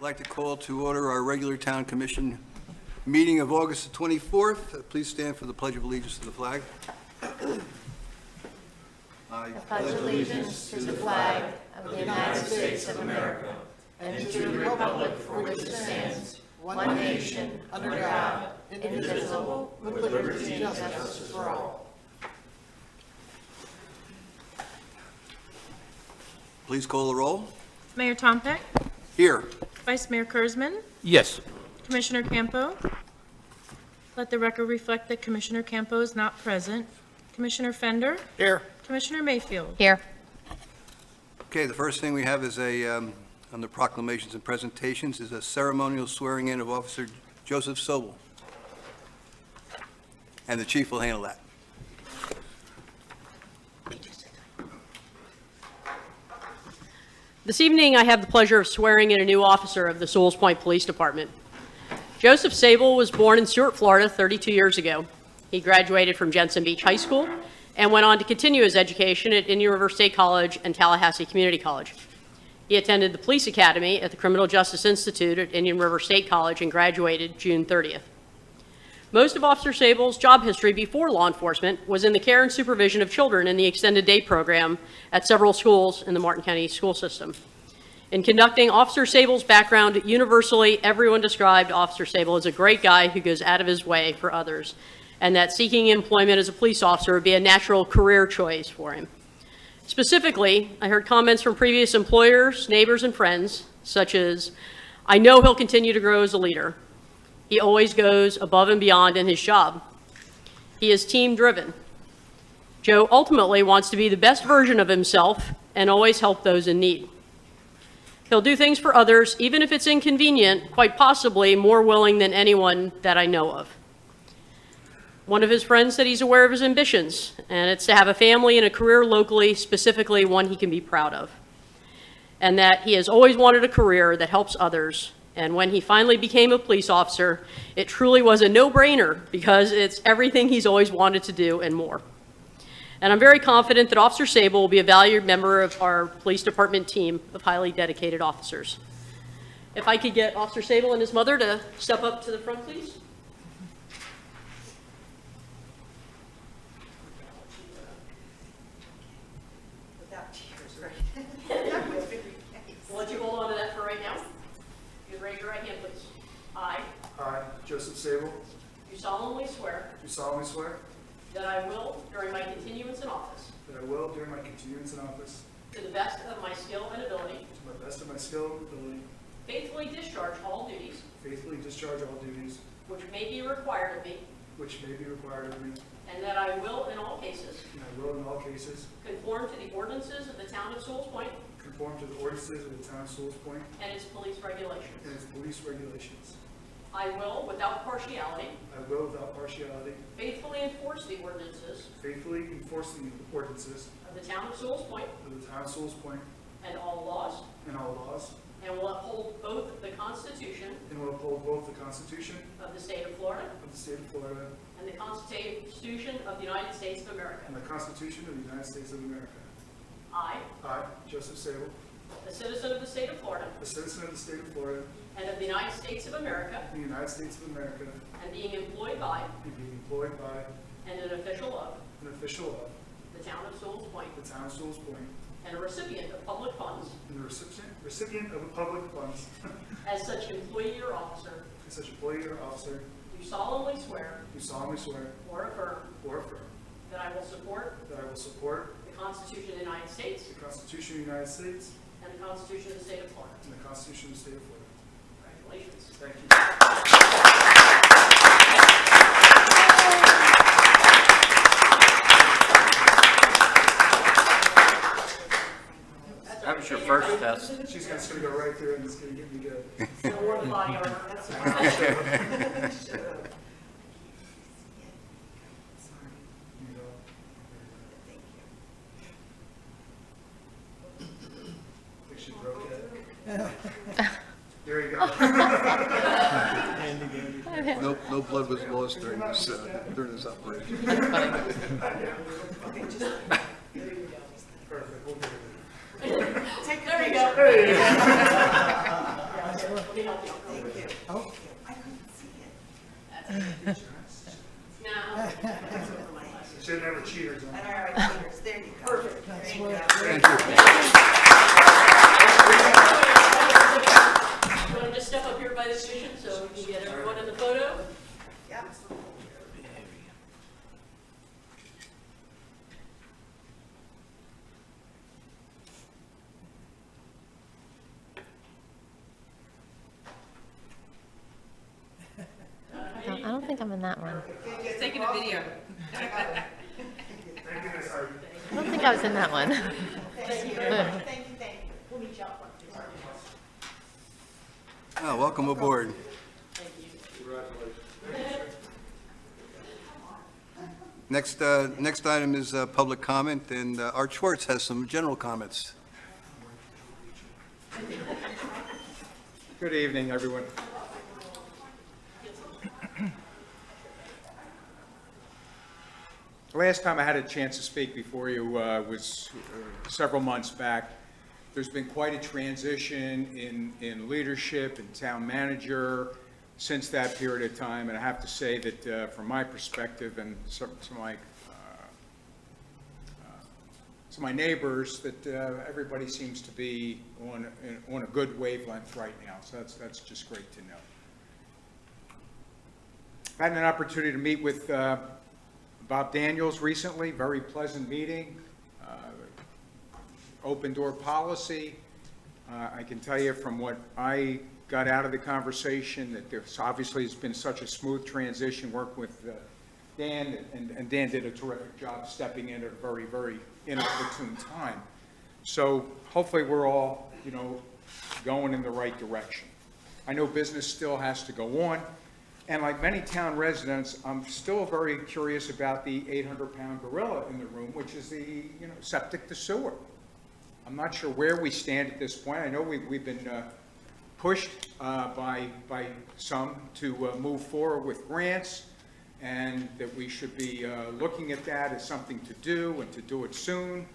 I'd like to call to order our regular Town Commission meeting of August the 24th. Please stand for the Pledge of Allegiance to the flag. I pledge allegiance to the flag of the United States of America and to the republic for which it stands, one nation, under God, indivisible, with liberty and justice for all. Please call the roll. Mayor Tompeck, Here. Vice Mayor Kurzman, Yes. Commissioner Campo. Let the record reflect that Commissioner Campo is not present. Commissioner Fender, Here. Commissioner Mayfield. Here. Okay, the first thing we have is on the proclamations and presentations is a ceremonial swearing in of Officer Joseph Sewalls. And the chief will handle that. This evening, I have the pleasure of swearing in a new officer of the Sewells Point Police Department. Joseph Sewells was born in Stuart, Florida, 32 years ago. He graduated from Jensen Beach High School and went on to continue his education at Indian River State College and Tallahassee Community College. He attended the Police Academy at the Criminal Justice Institute at Indian River State College and graduated June 30th. Most of Officer Sewells' job history before law enforcement was in the care and supervision of children in the extended day program at several schools in the Martin County school system. In conducting Officer Sewells' background, universally everyone described Officer Sewells as a great guy who goes out of his way for others, and that seeking employment as a police officer would be a natural career choice for him. Specifically, I heard comments from previous employers, neighbors, and friends, such as, "I know he'll continue to grow as a leader. He always goes above and beyond in his job. He is team-driven. Joe ultimately wants to be the best version of himself and always help those in need. He'll do things for others, even if it's inconvenient, quite possibly more willing than anyone that I know of." One of his friends said he's aware of his ambitions, and it's to have a family and a career locally, specifically one he can be proud of. And that he has always wanted a career that helps others. And when he finally became a police officer, it truly was a no-brainer because it's everything he's always wanted to do and more. And I'm very confident that Officer Sewells will be a valued member of our police department team of highly dedicated officers. If I could get Officer Sewells and his mother to step up to the front, please. Without tears, right? We'll let you hold on to that for right now. You can raise your right hand, please. I I, Joseph Sewells, do solemnly swear do solemnly swear that I will, during my continuance in office, that I will, during my continuance in office, to the best of my skill and ability, to the best of my skill and ability, faithfully discharge all duties faithfully discharge all duties which may be required of me, which may be required of me, and that I will, in all cases, and I will in all cases conform to the ordinances of the town of Sewells Point conform to the ordinances of the town of Sewells Point and its police regulations. and its police regulations. I will, without partiality, I will, without partiality, faithfully enforce the ordinances faithfully enforce the ordinances of the town of Sewells Point of the town of Sewells Point and all laws, and all laws, and will uphold both the Constitution and will uphold both the Constitution of the state of Florida of the state of Florida and the Constitution of the United States of America. and the Constitution of the United States of America. I, I, Joseph Sewells, a citizen of the state of Florida a citizen of the state of Florida and of the United States of America, in the United States of America, and being employed by and being employed by and an official of an official of the town of Sewells Point, the town of Sewells Point, and a recipient of public funds and the recipient of public funds, as such employee or officer, as such employee or officer, do solemnly swear do solemnly swear or affirm or affirm that I will support that I will support the Constitution of the United States the Constitution of the United States and the Constitution of the state of Florida. and the Constitution of the state of Florida. Congratulations. Thank you. That was your first test. She's just gonna go right through and it's gonna get me good. No more body armor. You know. I think she broke it. There you go. No blood was lost during this operation. Perfect. We'll do it. There you go. Should never cheaters on. All right, cheaters, there you go. Perfect. There you go. Thank you. You want to just step up here by this vision so we can get everyone in the photo? Yep. I don't think I'm in that one. Taking a video. I don't think I was in that one. Thank you. Thank you. We'll meet you out front. Oh, welcome aboard. Next item is public comment, and Art Schwartz has some general comments. Good evening, everyone. The last time I had a chance to speak before you was several months back. There's been quite a transition in leadership and town manager since that period of time, and I have to say that from my perspective and some of my neighbors, that everybody seems to be on a good wavelength right now, so that's just great to know. I had an opportunity to meet with Bob Daniels recently, very pleasant meeting, open door policy. I can tell you from what I got out of the conversation that there's obviously has been such a smooth transition working with Dan, and Dan did a terrific job stepping in at a very, very inopportune time. So hopefully we're all, going in the right direction. I know business still has to go on, and like many town residents, I'm still very curious about the 800-pound gorilla in the room, which is the, septic to sewer. I'm not sure where we stand at this point. I know we've been pushed by some to move forward with grants, and that we should be looking at that as something to do and to do it soon.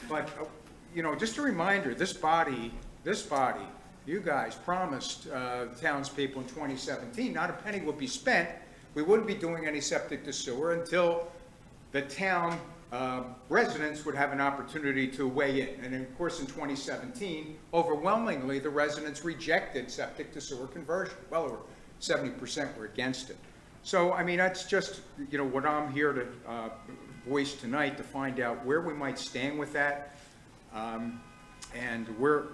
But, just a reminder, this body, you guys promised townspeople in 2017, not a penny would be spent. We wouldn't be doing any septic to sewer until the town residents would have an opportunity to weigh in. And of course, in 2017, overwhelmingly, the residents rejected septic to sewer conversion. Well over 70% were against it. So, that's just, what I'm here to voice tonight, to find out where we might stand with that, and where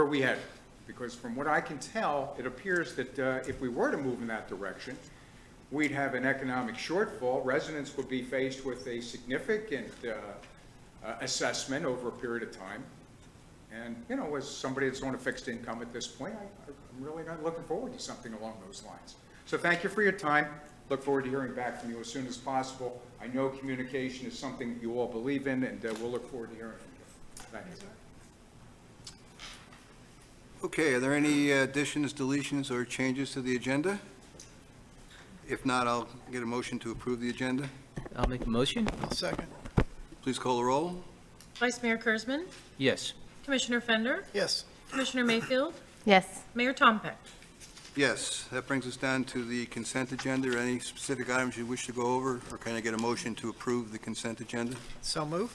we head. Because from what I can tell, it appears that if we were to move in that direction, we'd have an economic shortfall. Residents would be faced with a significant assessment over a period of time. And, as somebody that's on a fixed income at this point, I'm really not looking forward to something along those lines. So thank you for your time. Look forward to hearing back from you as soon as possible. I know communication is something you all believe in, and we'll look forward to hearing from you. Thank you. Okay, are there any additions, deletions, or changes to the agenda? If not, I'll get a motion to approve the agenda. I'll make a motion. Second. Please call the roll. Vice Mayor Kurzman, Yes. Commissioner Fender, Yes. Commissioner Mayfield, Yes. Mayor Tompeck. Yes, that brings us down to the consent agenda. Any specific items you wish to go over, or can I get a motion to approve the consent agenda? So moved.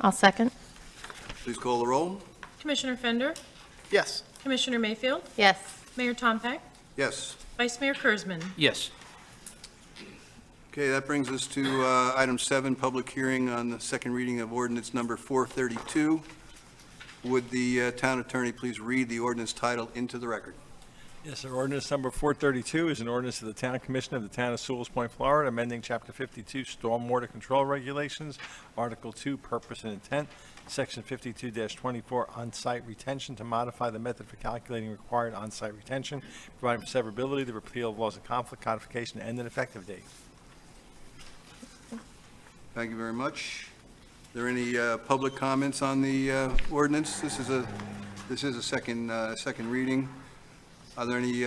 I'll second. Please call the roll. Commissioner Fender, Yes. Commissioner Mayfield, Yes. Mayor Tompeck, Yes. Vice Mayor Kurzman. Yes. Okay, that brings us to item 7, public hearing on the second reading of ordinance number 432. Would the town attorney please read the ordinance title into the record? Yes, sir. Ordinance number 432 is an ordinance of the Town Commission of the Town of Sewells Point, Florida, amending Chapter 52 Stormwater Control Regulations, Article 2, Purpose and Intent, Section 52-24, On-Site Retention, to modify the method for calculating required on-site retention, providing for severability, the repeal of laws of conflict, codification, and an effective date. Thank you very much. Are there any public comments on the ordinance? This is a second reading. Are there any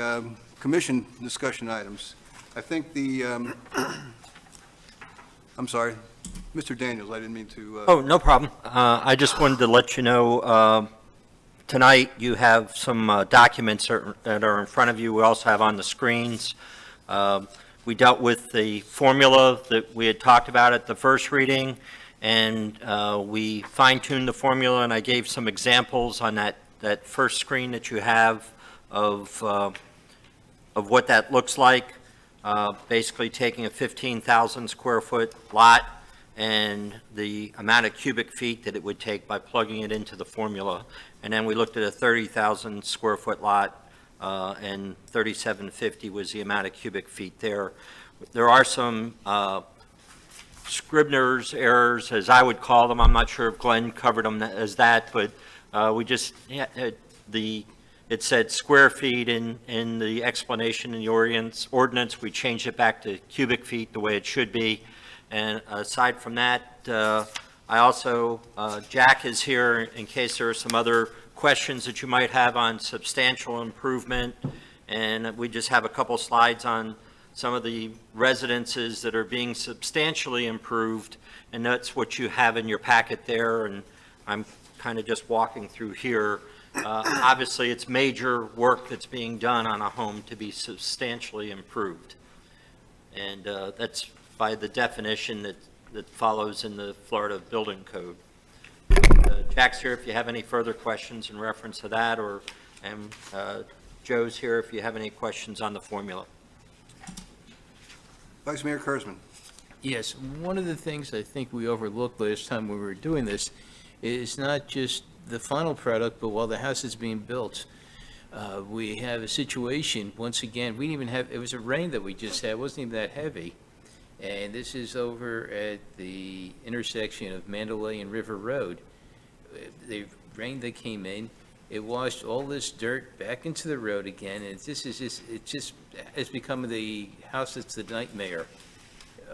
commission discussion items? I think I'm sorry, Mr. Daniels, I didn't mean to. Oh, no problem. I just wanted to let you know, Tonight, you have some documents that are in front of you. We also have on the screens. We dealt with the formula that we had talked about at the first reading, and we fine-tuned the formula, and I gave some examples on that first screen that you have of what that looks like. Basically taking a 15,000 square foot lot and the amount of cubic feet that it would take by plugging it into the formula. And then we looked at a 30,000 square foot lot, and 3750 was the amount of cubic feet there. There are some Scribner's errors, as I would call them. I'm not sure if Glenn covered them as that, but we just, it said square feet in the explanation in the ordinance. We changed it back to cubic feet the way it should be. And aside from that, I also, Jack is here in case there are some other questions that you might have on substantial improvement. And we just have a couple slides on some of the residences that are being substantially improved. And that's what you have in your packet there. And I'm kind of just walking through here. Obviously, it's major work that's being done on a home to be substantially improved. And that's by the definition that follows in the Florida Building Code. Jack's here if you have any further questions in reference to that, and Joe's here if you have any questions on the formula. Vice Mayor Kurzman. Yes, one of the things I think we overlooked last time we were doing this is not just the final product, but while the house is being built, we have a situation, once again, we didn't even have, it was a rain that we just had, it wasn't even that heavy. And this is over at the intersection of Mandalay and River Road. The rain that came in, it washed all this dirt back into the road again, and it's become the house that's the nightmare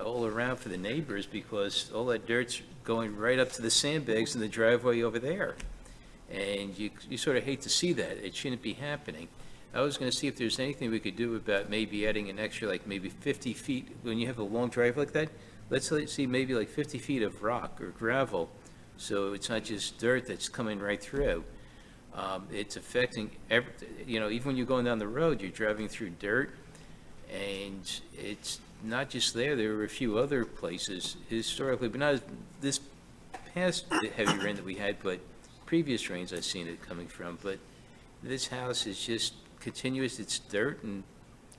all around for the neighbors, because all that dirt's going right up to the sandbags in the driveway over there. And you sort of hate to see that. It shouldn't be happening. I was going to see if there's anything we could do about maybe adding an extra, like maybe 50 feet. When you have a long drive like that, let's see maybe like 50 feet of rock or gravel, so it's not just dirt that's coming right through. It's affecting, even when you're going down the road, you're driving through dirt, and it's not just there. There were a few other places historically, but not this past heavy rain that we had, but previous rains I've seen it coming from. But this house is just continuous. It's dirt, and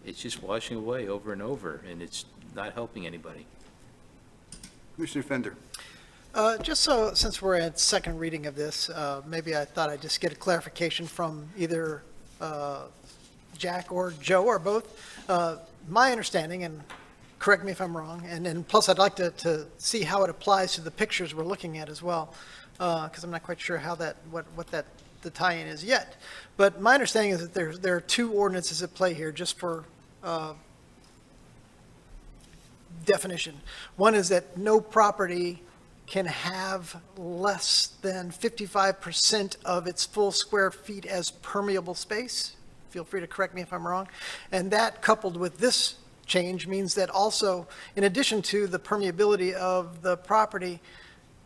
it's just washing away over and over, and it's not helping anybody. Commissioner Fender. Just so, since we're at second reading of this, maybe I thought I'd just get a clarification from either Jack or Joe or both. My understanding, and correct me if I'm wrong, and plus I'd like to see how it applies to the pictures we're looking at as well, because I'm not quite sure how what the tie-in is yet. But my understanding is that there are two ordinances at play here, just for definition. One is that no property can have less than 55% of its full square feet as permeable space. Feel free to correct me if I'm wrong. And that, coupled with this change, means that also, in addition to the permeability of the property,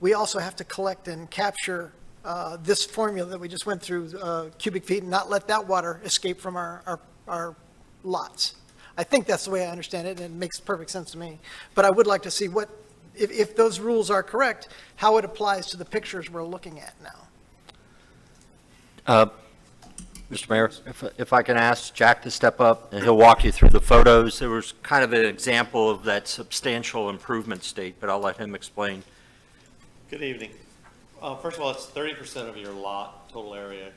we also have to collect and capture this formula that we just went through, cubic feet, and not let that water escape from our lots. I think that's the way I understand it, and it makes perfect sense to me. But I would like to see what, if those rules are correct, how it applies to the pictures we're looking at now. Mr. Mayor, if I can ask Jack to step up, and he'll walk you through the photos. There was kind of an example of that substantial improvement state, but I'll let him explain. Good evening. First of all, it's 30% of your lot, total area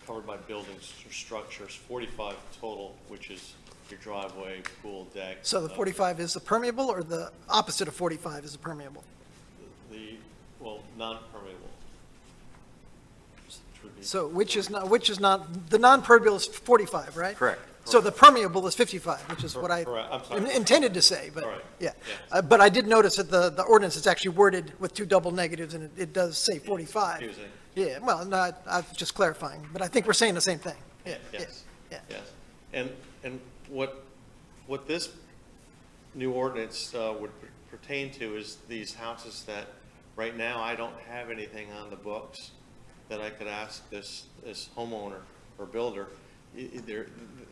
covered by buildings or structures, 45 total, which is your driveway, pool, deck. So the 45 is the permeable, or the opposite of 45 is the permeable? Non-permeable. So which is not, the non-permeable is 45, right? Correct. So the permeable is 55, which is what I Correct. I'm sorry. intended to say, but, All right. yeah. Yes. But I did notice that the ordinance is actually worded with two double negatives, and it does say 45. Confusing. Yeah, well, no, I was just clarifying, but I think we're saying the same thing. Yeah, Yes. yeah. Yes. And what this new ordinance would pertain to is these houses that, right now, I don't have anything on the books that I could ask this homeowner or builder,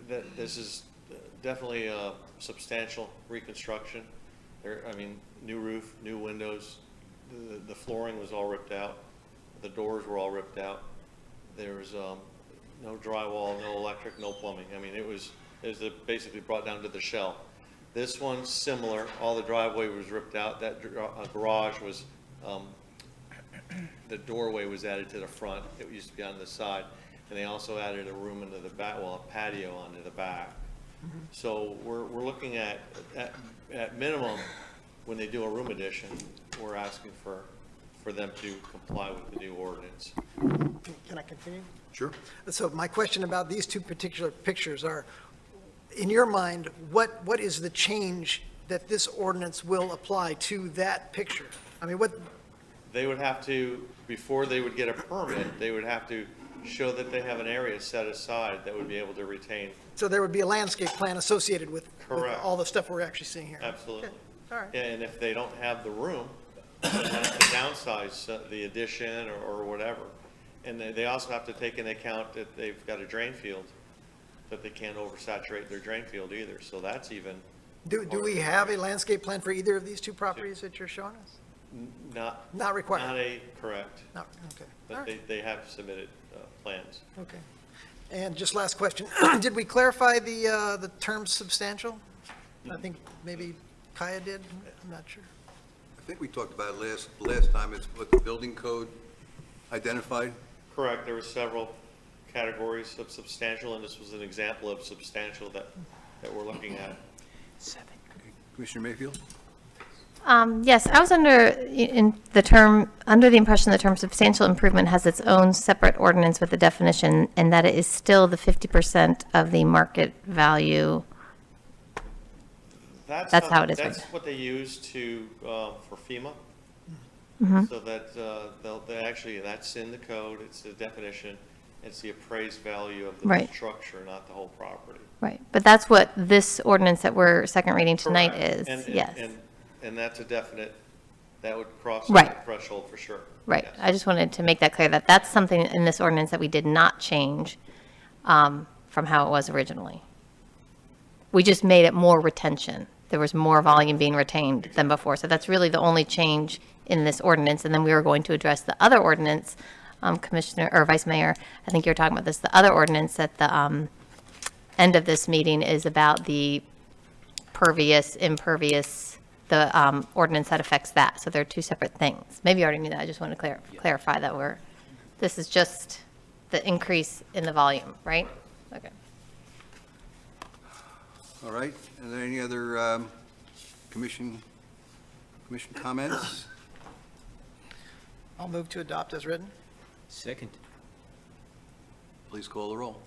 that this is definitely a substantial reconstruction. I mean, new roof, new windows, the flooring was all ripped out, the doors were all ripped out. There was no drywall, no electric, no plumbing. I mean, it was basically brought down to the shell. This one's similar. All the driveway was ripped out. That garage was, the doorway was added to the front. It used to be on the side. And they also added a room into the back, well, a patio onto the back. So we're looking at minimum, when they do a room addition, we're asking for them to comply with the new ordinance. Can I continue? Sure. So my question about these two particular pictures are, in your mind, what is the change that this ordinance will apply to that picture? I mean, what, They would have to, before they would get a permit, they would have to show that they have an area set aside that would be able to retain. so there would be a landscape plan associated with Correct. all the stuff we're actually seeing here? Absolutely. Okay. All right. And if they don't have the room, they have to downsize the addition or whatever. And they also have to take into account that they've got a drain field, that they can't oversaturate their drain field either. So that's even Do we have a landscape plan for either of these two properties that you're showing us? Not required? Not correct, Not, okay. All but right. they have submitted plans. Okay. And just last question, did we clarify the term substantial? I think maybe Kaya did, I'm not sure. I think we talked about it last time. It's what the building code identified. Correct, there were several categories of substantial, and this was an example of substantial that we're looking at. Commissioner Mayfield? Yes, I was under the impression the term substantial improvement has its own separate ordinance with a definition, and that it is still the 50% of the market value. That's how it is right That's what they use for FEMA. Mm-hmm. So that they actually, that's in the code, it's the definition, it's the appraised value of the Right. structure, not the whole property. Right, but that's what this ordinance that we're second reading tonight Correct. is, And- yes. And that's a definite, that would cross Right. the threshold for sure. Right, Yes. I just wanted to make that clear, that that's something in this ordinance that we did not change from how it was originally. We just made it more retention. There was more volume being retained than before, so that's really the only change in this ordinance. And then we were going to address the other ordinance, Commissioner, or Vice Mayor, I think you were talking about this, the other ordinance at the end of this meeting is about the pervious, impervious, the ordinance that affects that. So they're two separate things. Maybe you already knew that. I just want to clarify that this is just the increase in the volume, right? Okay. All right. Are there any other commission comments? I'll move to adopt as written. Second. Please call the roll.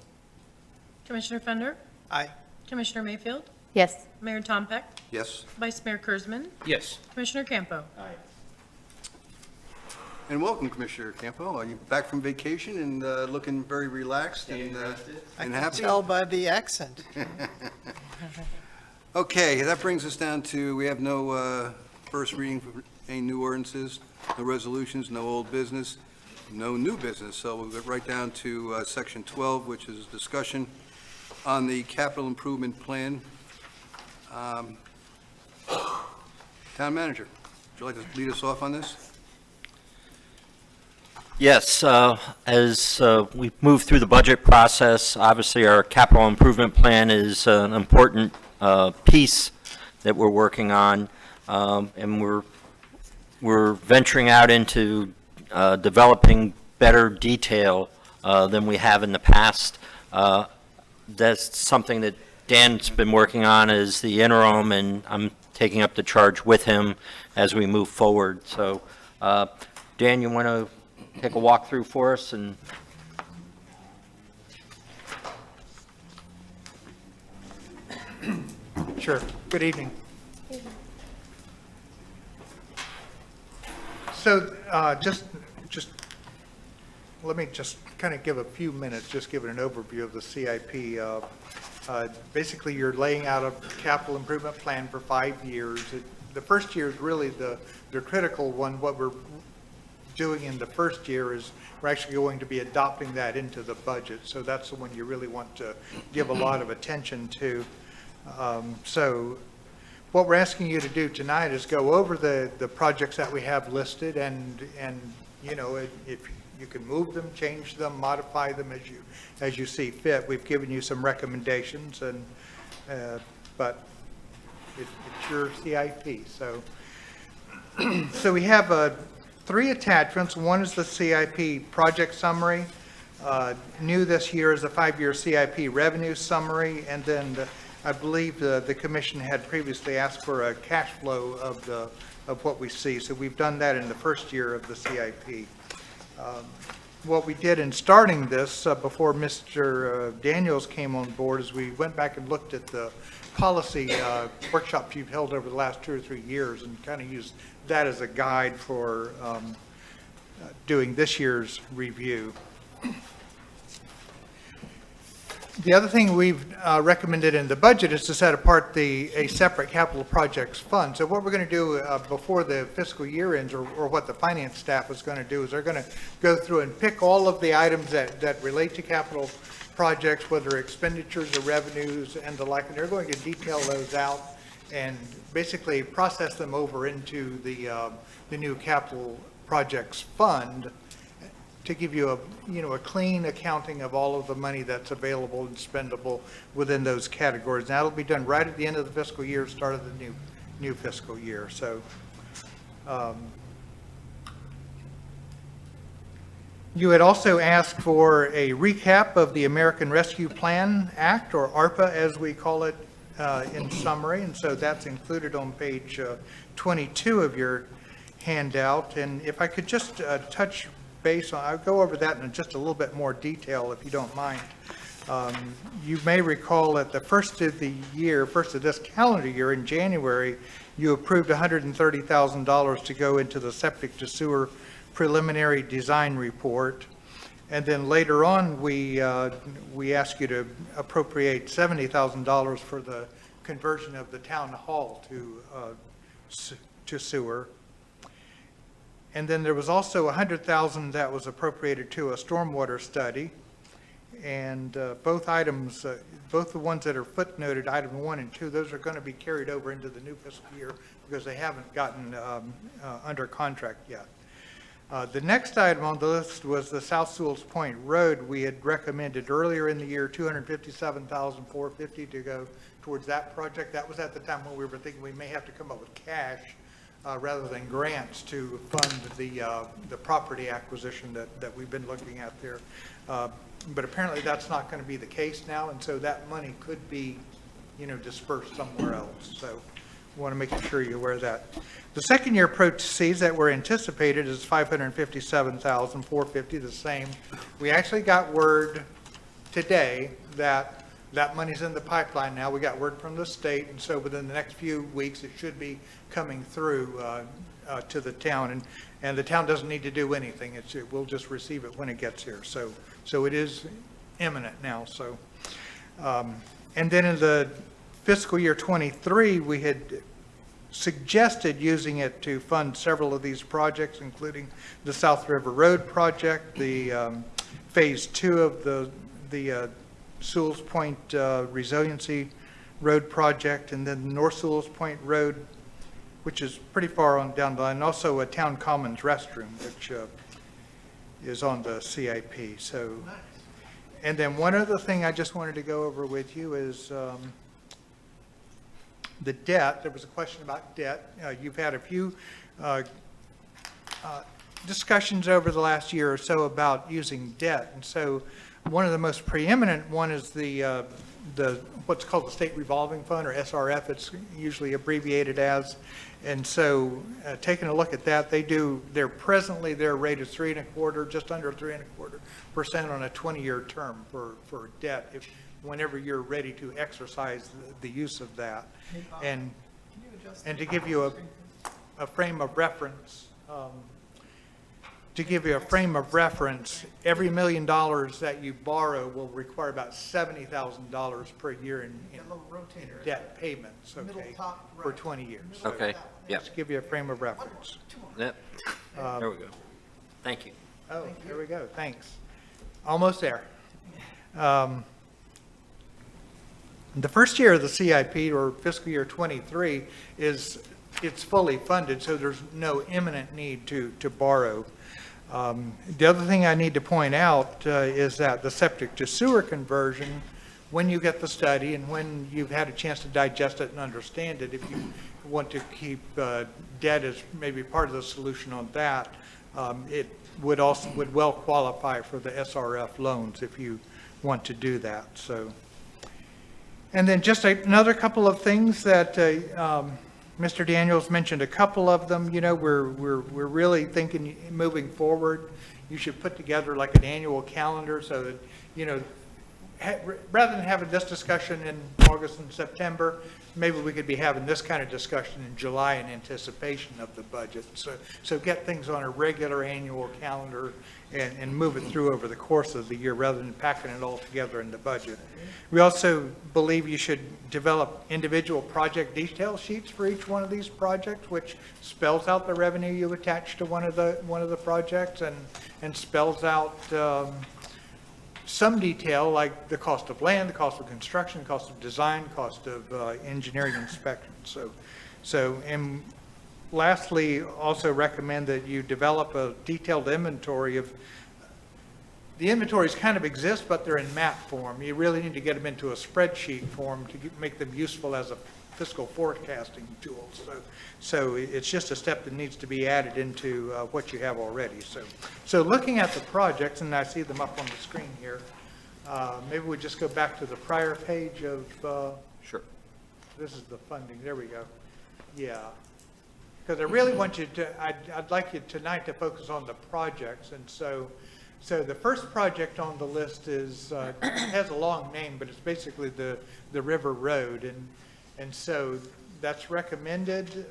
Commissioner Fender? Aye. Commissioner Mayfield? Yes. Mayor Tompeck? Yes. Vice Mayor Kurzman? Yes. Commissioner Campo? And welcome, Commissioner Campo. Are you back from vacation and looking very relaxed and happy? Tell by the accent. Okay, that brings us down to, we have no first reading for any new ordinances, no resolutions, no old business, no new business. So we'll get right down to Section 12, which is discussion on the capital improvement plan. Town Manager, would you like to lead us off on this? Yes, as we move through the budget process, obviously our capital improvement plan is an important piece that we're working on, and we're venturing out into developing better detail than we have in the past. That's something that Dan's been working on as the interim, and I'm taking up the charge with him as we move forward. So, Dan, you want to take a walkthrough for us? And Sure. Good evening. So just let me just kind of give a few minutes, just give it an overview of the CIP. Basically, you're laying out a capital improvement plan for 5 years. The first year is really the critical one. What we're doing in the first year is we're actually going to be adopting that into the budget. So that's the one you really want to give a lot of attention to. So what we're asking you to do tonight is go over the projects that we have listed and you know, if you can move them, change them, modify them as you see fit. We've given you some recommendations and, but it's your CIP. So we have 3 attachments. One is the CIP project summary. New this year is the 5-year CIP revenue summary, and then I believe the commission had previously asked for a cash flow of what we see. So we've done that in the first year of the CIP. What we did in starting this before Mr. Daniels came on board is we went back and looked at the policy workshops you've held over the last 2 or 3 years and kind of used that as a guide for doing this year's review. The other thing we've recommended in the budget is to set apart a separate capital projects fund. So what we're going to do before the fiscal year ends, or what the finance staff is going to do, is they're going to go through and pick all of the items that relate to capital projects, whether expenditures or revenues and the like, and they're going to detail those out and basically process them over into the new capital projects fund to give you a clean accounting of all of the money that's available and spendable within those categories. And that'll be done right at the end of the fiscal year, start of the new fiscal year. So you had also asked for a recap of the American Rescue Plan Act, or ARPA as we call it in summary, and so that's included on page 22 of your handout. And if I could just touch base on, I'll go over that in just a little bit more detail if you don't mind. You may recall at the first of this calendar year in January, you approved $130,000 to go into the septic to sewer preliminary design report. And then later on, we asked you to appropriate $70,000 for the conversion of the town hall to sewer. And then there was also $100,000 that was appropriated to a stormwater study. And both items, both the ones that are footnoted, item 1 and 2, those are going to be carried over into the new fiscal year because they haven't gotten under contract yet. The next item on the list was the South Sewells Point Road. We had recommended earlier in the year $257,450 to go towards that project. That was at the time when we were thinking we may have to come up with cash rather than grants to fund the property acquisition that we've been looking at there. But apparently that's not going to be the case now, and so that money could be, dispersed somewhere else. So I want to make sure you're aware of that. The second year proceeds that were anticipated is $557,450, the same. We actually got word today that money's in the pipeline now. We got word from the state, and so within the next few weeks, it should be coming through to the town. And the town doesn't need to do anything. We'll just receive it when it gets here. So it is imminent now. So, and then in the fiscal year 23, we had suggested using it to fund several of these projects, including the South River Road project, the phase 2 of the Sewells Point Resiliency Road project, and then North Sewells Point Road, which is pretty far on down the line, and also a Town Commons restroom, which is on the CIP. So, and then one other thing I just wanted to go over with you is the debt. There was a question about debt. You've had a few discussions over the last year or so about using debt, and so one of the most preeminent one is the what's called the State Revolving Fund, or SRF. It's usually abbreviated as. And so, taking a look at that, their rate is 3.25%, just under 3.25% on a 20-year term for debt, whenever you're ready to exercise the use of that. And to give you a frame of reference, every $1 million that you borrow will require about $70,000 per year in debt payments, okay, for 20 years. Okay, yeah. Just give you a frame of reference. Yep. There we go. Thank you. Oh, there we go, thanks. Almost there. The first year of the CIP, or fiscal year '23, it's fully funded, so there's no imminent need to borrow. The other thing I need to point out is that the septic to sewer conversion, when you get the study and when you've had a chance to digest it and understand it, if you want to keep debt as maybe part of the solution on that, it would well qualify for the SRF loans if you want to do that. So, and then just another couple of things that Mr. Daniels mentioned, a couple of them. You know, we're really thinking moving forward, you should put together like an annual calendar so that, you know, rather than having this discussion in August and September, maybe we could be having this kind of discussion in July in anticipation of the budget. So get things on a regular annual calendar and move it through over the course of the year rather than packing it all together in the budget. We also believe you should develop individual project detail sheets for each one of these projects, which spells out the revenue you attach to one of the projects and spells out some detail like the cost of land, the cost of construction, cost of design, cost of engineering inspection. And lastly, also recommend that you develop a detailed inventory of, the inventories kind of exist, but they're in map form. You really need to get them into a spreadsheet form to make them useful as a fiscal forecasting tool. So it's just a step that needs to be added into what you have already. So looking at the projects, and I see them up on the screen here, maybe we just go back to the prior page of, Sure. this is the funding, there we go. Yeah. Because I really want you to, I'd like you tonight to focus on the projects. And so the first project on the list is, has a long name, but it's basically the River Road. And so that's recommended,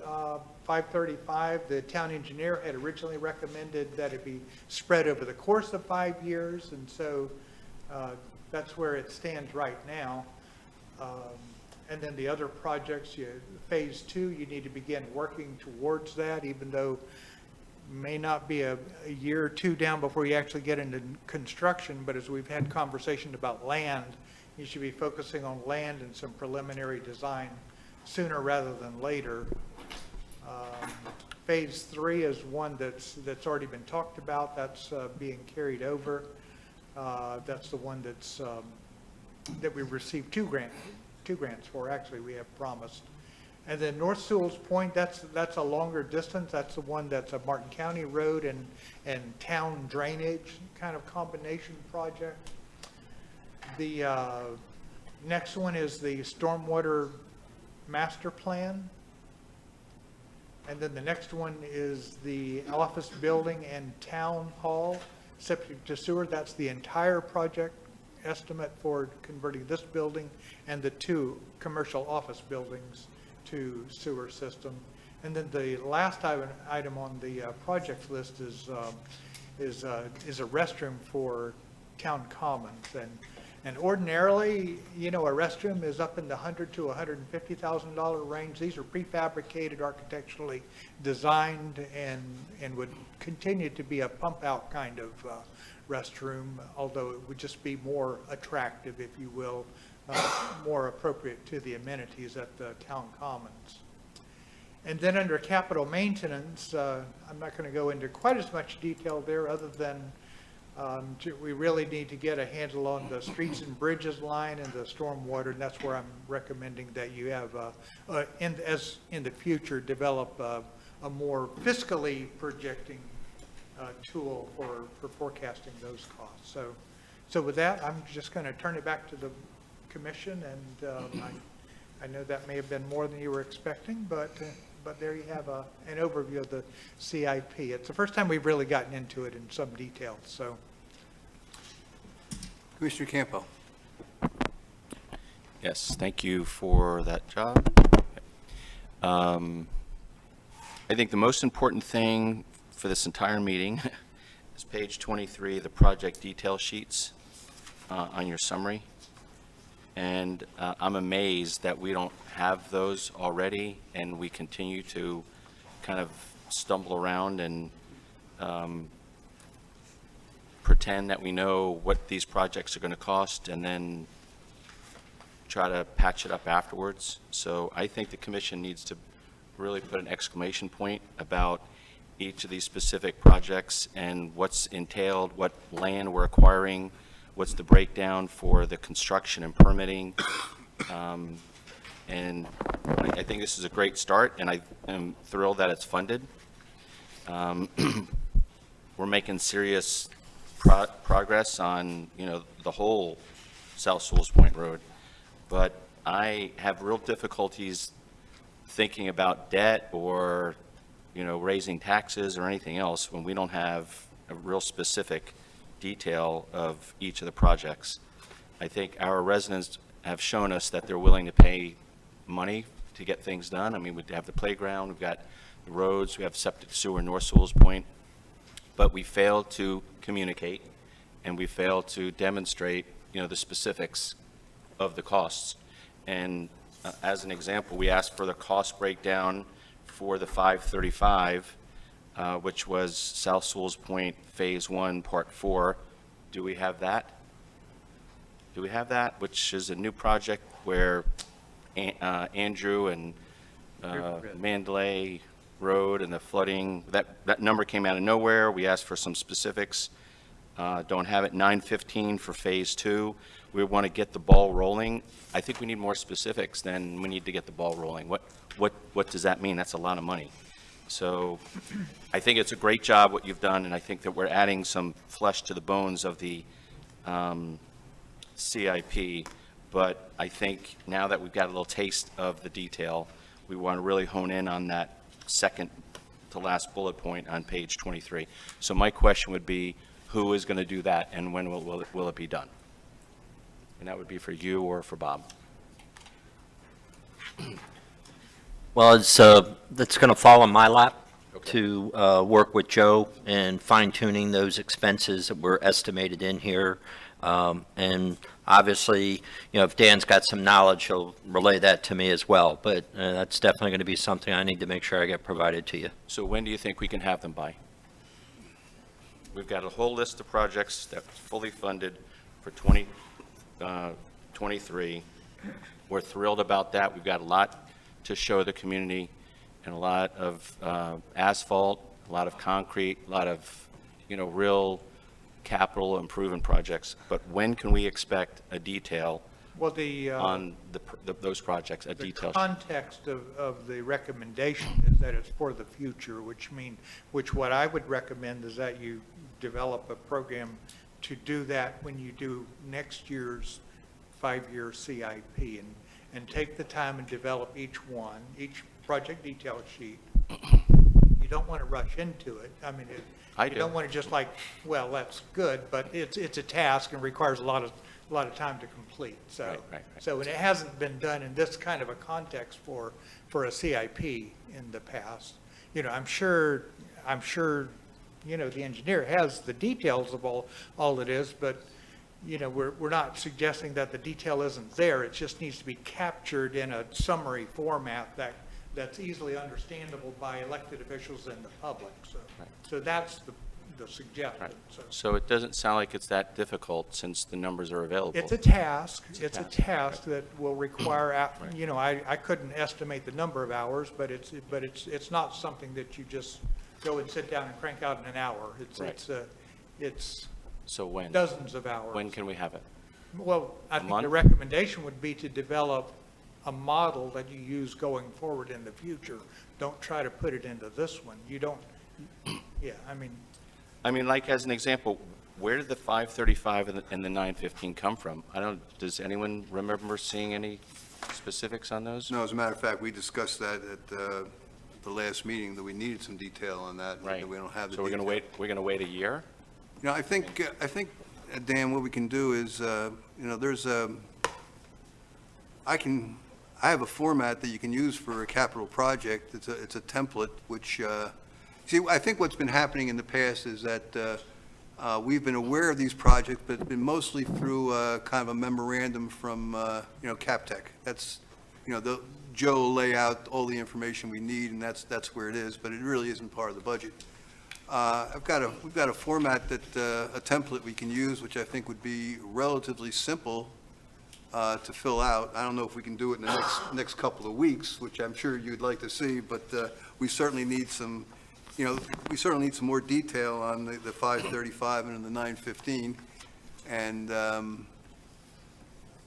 535. The town engineer had originally recommended that it be spread over the course of 5 years. And so that's where it stands right now. And then the other projects, phase 2, you need to begin working towards that, even though may not be a year or two down before you actually get into construction. But as we've had conversation about land, you should be focusing on land and some preliminary design sooner rather than later. Phase 3 is one that's already been talked about. That's being carried over. That's the one that's that we received two grants for, actually, we have promised. And then North Sewells Point, that's a longer distance. That's the one that's a Martin County road and town drainage kind of combination project. The next one is the stormwater master plan. And then the next one is the office building and town hall, septic to sewer. That's the entire project estimate for converting this building and the 2 commercial office buildings to sewer system. And then the last item on the project list is a restroom for town commons. And ordinarily, you know, a restroom is up in the $100,000 to $150,000 range. These are prefabricated, architecturally designed, and would continue to be a pump out kind of restroom, although it would just be more attractive, if you will, more appropriate to the amenities at the town commons. And then under capital maintenance, I'm not going to go into quite as much detail there, other than we really need to get a handle on the streets and bridges line and the stormwater, and that's where I'm recommending that you have, in the future, develop a more fiscally projecting tool for forecasting those costs. So with that, I'm just going to turn it back to the commission, and I know that may have been more than you were expecting, but there you have an overview of the CIP. It's the first time we've really gotten into it in some detail. So, Commissioner Campo. Yes, thank you for that job. I think the most important thing for this entire meeting is page 23, the project detail sheets on your summary. And I'm amazed that we don't have those already, and we continue to kind of stumble around and pretend that we know what these projects are going to cost and then try to patch it up afterwards. So I think the commission needs to really put an exclamation point about each of these specific projects and what's entailed, what land we're acquiring, what's the breakdown for the construction and permitting. And I think this is a great start, and I am thrilled that it's funded. We're making serious progress on, the whole South Sewells Point Road. But I have real difficulties thinking about debt or, raising taxes or anything else when we don't have a real specific detail of each of the projects. I think our residents have shown us that they're willing to pay money to get things done. I mean, we have the playground, we've got the roads, we have septic sewer North Sewells Point, but we failed to communicate and we failed to demonstrate, the specifics of the costs. And as an example, we asked for the cost breakdown for the 535, which was South Sewells Point Phase 1, Part 4. Do we have that? Do we have that? Which is a new project where Andrew and Mandalay Road and the flooding, that number came out of nowhere. We asked for some specifics. Don't have it. 915 for Phase 2. We want to get the ball rolling. I think we need more specifics than we need to get the ball rolling. What does that mean? That's a lot of money. So I think it's a great job what you've done, and I think that we're adding some flesh to the bones of the CIP. But I think now that we've got a little taste of the detail, we want to really hone in on that second to last bullet point on page 23. So my question would be, who is going to do that, and when will it be done? And that would be for you or for Bob. Well, it's going to fall in my lap to work with Joe in fine-tuning those expenses that were estimated in here. And obviously, if Dan's got some knowledge, he'll relay that to me as well. But that's definitely going to be something I need to make sure I get provided to you. So when do you think we can have them by? We've got a whole list of projects that's fully funded for 2023. We're thrilled about that. We've got a lot to show the community and a lot of asphalt, a lot of concrete, a lot of, real capital improvement projects. But when can we expect a detail Well, on those projects, a the detail? context of the recommendation is that it's for the future, which what I would recommend is that you develop a program to do that when you do next year's 5-year CIP, and take the time and develop each project detail sheet. You don't want to rush into it. I mean, you don't want to just well, that's good, but it's a task and requires a lot of time to complete. So, Right. So, and it hasn't been done in this kind of a context for a CIP in the past. I'm sure, the engineer has the details of all it is, but, we're not suggesting that the detail isn't there. It just needs to be captured in a summary format that's easily understandable by elected officials and the public. So that's the suggestion. Right. So So it doesn't sound like it's that difficult since the numbers are available. it's a task. It's a task. task that will require, I couldn't estimate the number of hours, but it's not something that you just go and sit down and crank out in an hour. It's So when? dozens of hours. When can we have it? Well, I think the month? recommendation would be to develop a model that you use going forward in the future. Don't try to put it into this one. You don't, yeah, I mean, like as an example, where did the 535 and the 915 come from? Does anyone remember seeing any specifics on those? No, as a matter of fact, we discussed that at the last meeting, that we needed some detail on that. Right. That we don't have the So we're detail. going to wait a year? I think, Dan, what we can do is, there's I have a format that you can use for a capital project. It's a template, which, see, I think what's been happening in the past is that we've been aware of these projects, but it's been mostly through kind of a memorandum from, CapTech. That's, Joe will lay out all the information we need, and that's where it is, but it really isn't part of the budget. we've got a format that, a template we can use, which I think would be relatively simple to fill out. I don't know if we can do it in the next couple of weeks, which I'm sure you'd like to see, but we certainly need some, we certainly need some more detail on the 535 and the 915. And I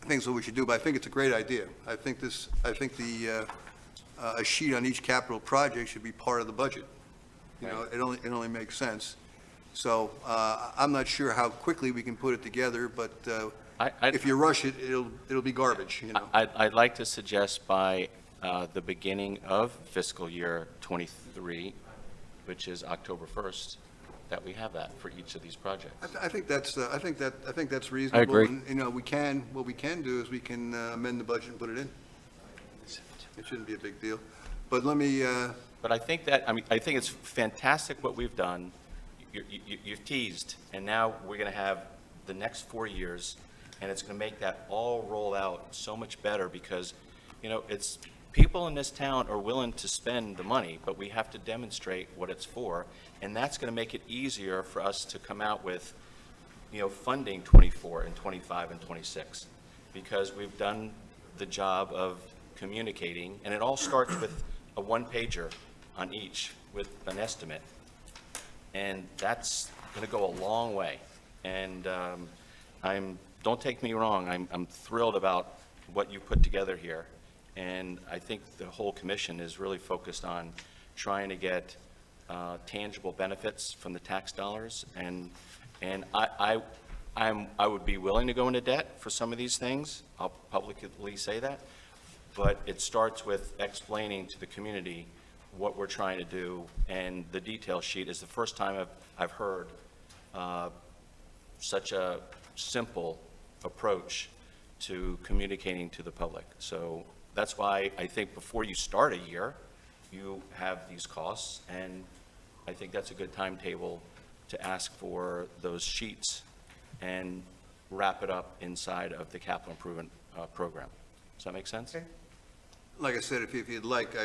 think that's what we should do, but I think it's a great idea. I think a sheet on each capital project should be part of the budget. It only makes sense. So I'm not sure how quickly we can put it together, but if you rush it, it'll be garbage, I'd like to suggest by the beginning of fiscal year '23, which is October 1st, that we have that for each of these projects. I think that's reasonable. agree. And, what we can do is we can amend the budget and put it in. It shouldn't be a big deal. But let me, But I think it's fantastic what we've done. You've teased, and now we're going to have the next 4 years, and it's going to make that all roll out so much better because, it's, people in this town are willing to spend the money, but we have to demonstrate what it's for, and that's going to make it easier for us to come out with, funding 24 and 25 and 26, because we've done the job of communicating, and it all starts with a one-pager on each with an estimate, and that's going to go a long way. And don't take me wrong, I'm thrilled about what you put together here, and I think the whole commission is really focused on trying to get tangible benefits from the tax dollars, and I would be willing to go into debt for some of these things. I'll publicly say that. But it starts with explaining to the community what we're trying to do, and the detail sheet is the first time I've heard such a simple approach to communicating to the public. So that's why I think before you start a year, you have these costs, and I think that's a good timetable to ask for those sheets and wrap it up inside of the capital improvement program. Does that make sense? Okay. like I said, if you'd like,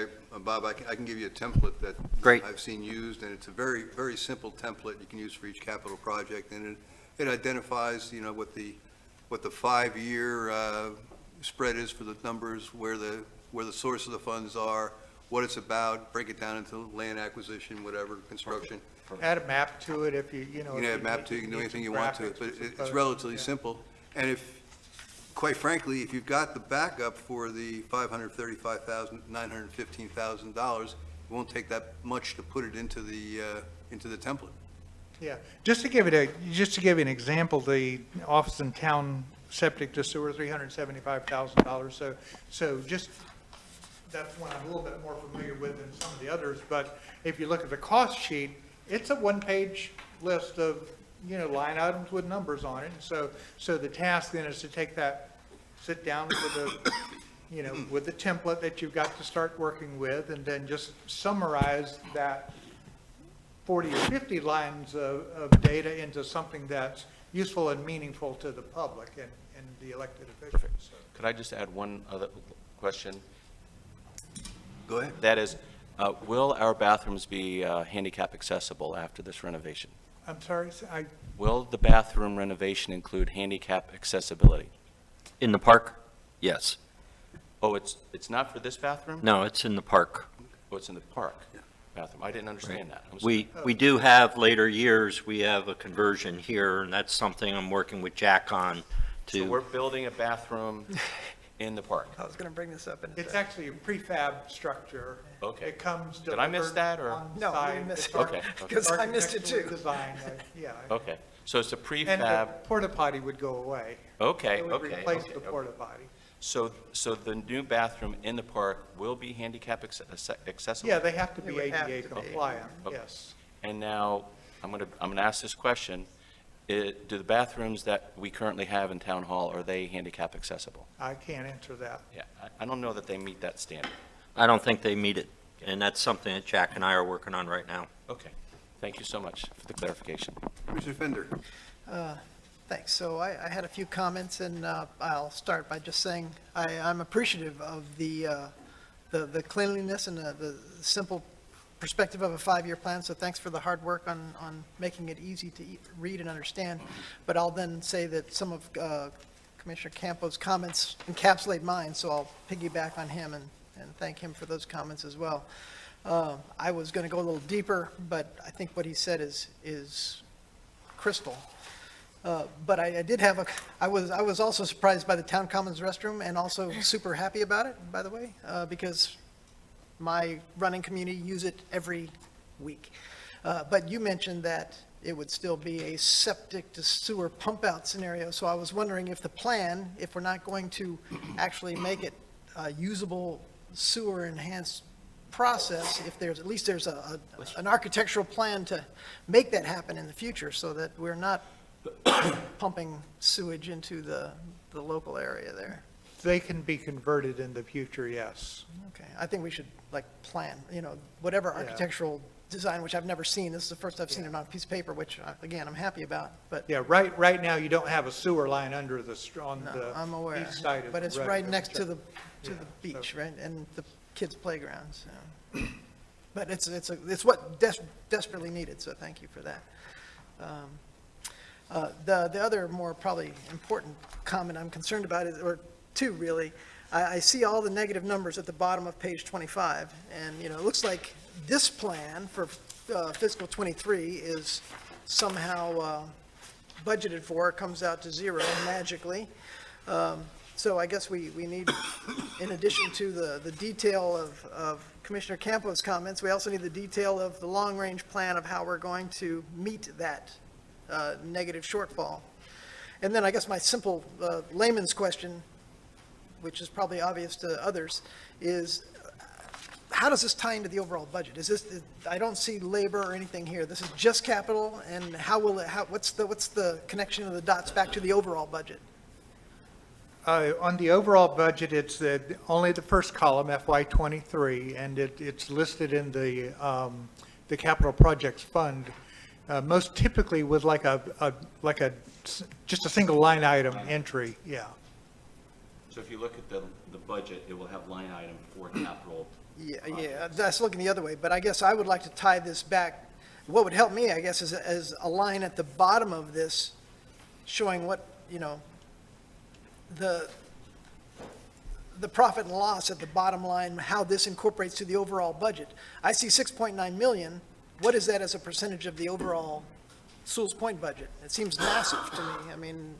Bob, I can give you a template that Great. I've seen used, and it's a very, very simple template you can use for each capital project, and it identifies, you know, what the 5-year spread is for the numbers, where the source of the funds are, what it's about, break it down into land acquisition, whatever, construction. Add a map to it if you know. You can add a map to it, you can do anything you want to it, but it's relatively simple. And if, quite frankly, if you've got the backup for the $535,000, $915,000, it won't take that much to put it into the template. Yeah, just to give you an example, the office and town septic to sewer, $375,000. So just, that's one I'm a little bit more familiar with than some of the others. But if you look at the cost sheet, it's a one-page list of, you know, line items with numbers on it. And so the task then is to take that, sit down with a, you know, with the template that you've got to start working with, and then just summarize that 40 or 50 lines of data into something that's useful and meaningful to the public and the elected officials. So. Could I just add one other question? Go ahead. That is, will our bathrooms be handicap accessible after this renovation? I'm sorry, Will the bathroom renovation include handicap accessibility? In the park? Yes. Oh, it's not for this bathroom? No, it's in the park. Oh, it's in the park bathroom. I didn't understand that. I'm sorry. We do have later years, we have a conversion here, and that's something I'm working with Jack on So to, we're building a bathroom in the park? I was going to bring this up in a it's second. actually a prefab structure. Okay. It comes Did I miss delivered that, or- on No, you site. missed It's it. Okay. Because I missed it too. architectural design, yeah. Okay, so it's a And prefab, the porta potty would go away. okay, It would okay. replace okay, the okay. porta potty. So the new bathroom in the park will be handicap accessible? Yeah, they have to It be would have ADA to be. compliant, Okay. yes. And now, I'm gonna ask this question. Do the bathrooms that we currently have in Town Hall, are they handicap accessible? I can't answer that. Yeah, I don't know that they meet that standard. I don't think they meet it, and that's something that Jack and I are working on right now. Okay, thank you so much for the clarification. Commissioner Fender. Thanks. So I had a few comments, and I'll start by just saying I'm appreciative of the cleanliness and the simple perspective of a 5-year plan, so thanks for the hard work on making it easy to read and understand. But I'll then say that some of Commissioner Campo's comments encapsulate mine, so I'll piggyback on him and thank him for those comments as well. I was going to go a little deeper, but I think what he said is crystal. But I did have I was also surprised by the Town Commons restroom, and also super happy about it, by the way, because my running community use it every week. But you mentioned that it would still be a septic to sewer pump out scenario. So I was wondering if the plan, if we're not going to actually make it a usable sewer enhanced process, if there's, at least there's an architectural plan to make that happen in the future, so that we're not pumping sewage into the local area there. They can be converted in the future, yes. Okay, I think we should plan, whatever architectural design, which I've never seen. This is the first I've seen it on a piece of paper, which, again, I'm happy about, but. Yeah, right now, you don't have a sewer line under on No, the I'm aware, east side of the but it's road. right next to the Yeah, beach, so- right, and the kids' playgrounds, so. But it's what desperately needed, so thank you for that. The other more probably important comment I'm concerned about is, or two really, I see all the negative numbers at the bottom of page 25, and, it looks like this plan for fiscal '23 is somehow budgeted for, comes out to zero magically. So I guess we need, in addition to the detail of Commissioner Campo's comments, we also need the detail of the long-range plan of how we're going to meet that negative shortfall. And then I guess my simple layman's question, which is probably obvious to others, is how does this tie into the overall budget? Is this, I don't see labor or anything here. This is just capital, and how will it, what's the connection of the dots back to the overall budget? On the overall budget, it's only the first column, FY '23, and it's listed in the capital projects fund, most typically with just a single line item entry, yeah. So if you look at the budget, it will have line item for capital. Yeah, that's looking the other way, but I guess I would like to tie this back. What would help me, I guess, is a line at the bottom of this showing what, the profit and loss at the bottom line, how this incorporates to the overall budget. I see 6.9 million. What is that as a percentage of the overall Sewells Point budget? It seems massive to me. I mean,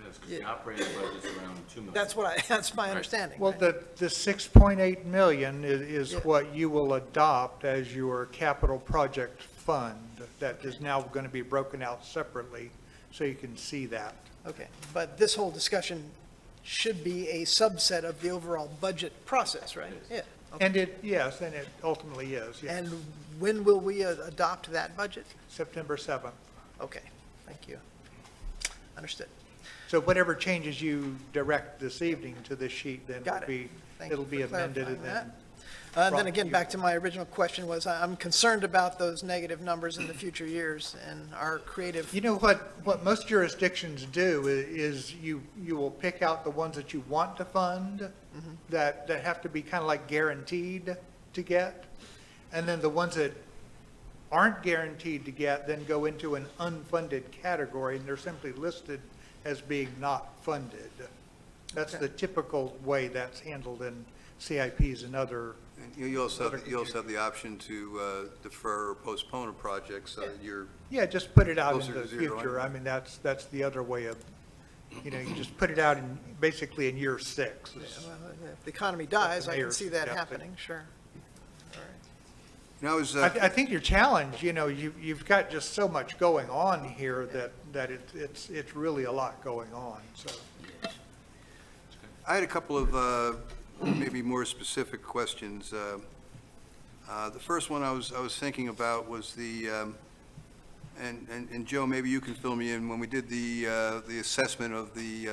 Yes, because the operating budget's around $2 million. that's my understanding. Well, right? the 6.8 million is Yeah. what you will adopt as your capital project fund. That is now going to be broken out separately, so you can see that. Okay, but this whole discussion should be a subset of the overall budget process, right? Yeah. Okay. And it ultimately is, yes. And when will we adopt that budget? September 7th. Okay, thank you. Understood. So whatever changes you direct this evening to this sheet, then Got it. Thank it'll you be for amended and clarifying then. And then again, back to my original question was, I'm concerned about those negative numbers in the future years and our creative. You know what most jurisdictions do is you will pick out the ones that you want to fund, that have to be kind of like guaranteed to get, and then the ones that aren't guaranteed to get then go into an unfunded category, and they're simply listed as being not funded. That's the typical way that's handled in CIPs and other. And you also have the option to defer or postpone a project, so that you're, Yeah, just put it out Closer into to the zero, future. anyway. I mean, that's the other way of, you just put it out basically in year 6. If the economy dies, I can mayor see that suggested. happening, sure. All right. I was, I think your challenge, you've got just so much going on here that it's really a lot going on, so. I had a couple of maybe more specific questions. The first one I was thinking about was and Joe, maybe you can fill me in, when we did the assessment of the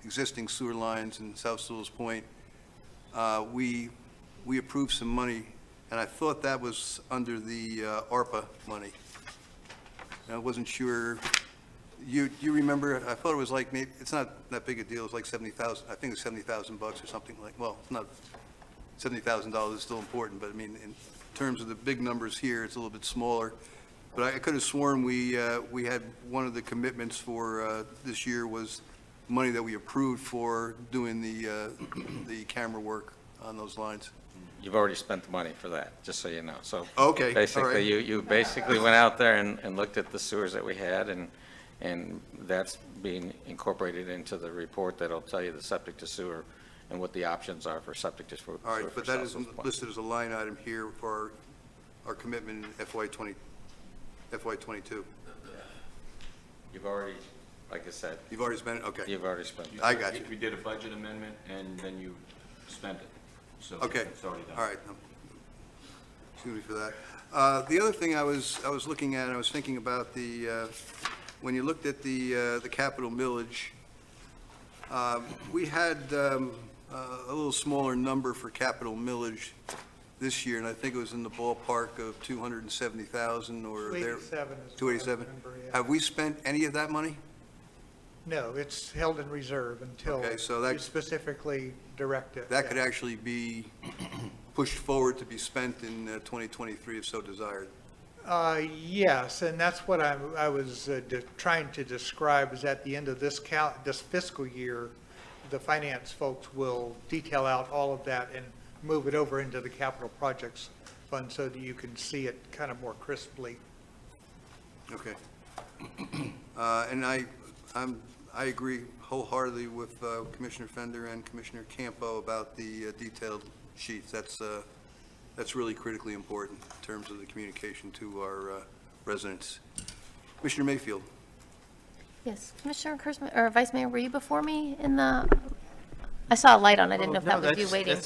existing sewer lines in South Sewells Point, we approved some money, and I thought that was under the ARPA money. And I wasn't sure. You remember, I thought it was like, maybe, it's not that big a deal, it's like 70,000, I think it's $70,000 or something like, well, it's not, $70,000 is still important, but I mean, terms of the big numbers here, it's a little bit smaller. But I could have sworn we had one of the commitments for this year was money that we approved for doing the camera work on those lines. You've already spent the money for that, just so you know. So Okay, all basically, right. you basically went out there and looked at the sewers that we had, and that's being incorporated into the report that'll tell you the septic to sewer and what the options are for septic to sewer. All right, for but that South isn't Sewell Point. listed as a line item here for our commitment in FY '22. You've already, like I said, You've already spent it? Okay. you've already spent it. I got you. We did a budget amendment, and then you spent it. So Okay, it's already done. all right. Excuse me for that. The other thing I was looking at, I was thinking about when you looked at the capital millage, we had a little smaller number for capital millage this year, and I think it was in the ballpark of 270,000 or there. 287 is what I 287? remember, yeah. Have we spent any of that money? No, it's held in reserve until Okay, so that- you specifically direct it. That could yeah. actually be pushed forward to be spent in 2023 if so desired. Yes, and that's what I was trying to describe, is at the end of this fiscal year, the finance folks will detail out all of that and move it over into the capital projects fund so that you can see it kind of more crisply. Okay. And I agree wholeheartedly with Commissioner Fender and Commissioner Campo about the detailed sheets. That's really critically important in terms of the communication to our residents. Commissioner Mayfield? Yes, Commissioner Kurzman, or Vice Mayor, were you before me in the, I saw a light on, I didn't know if that was you waiting.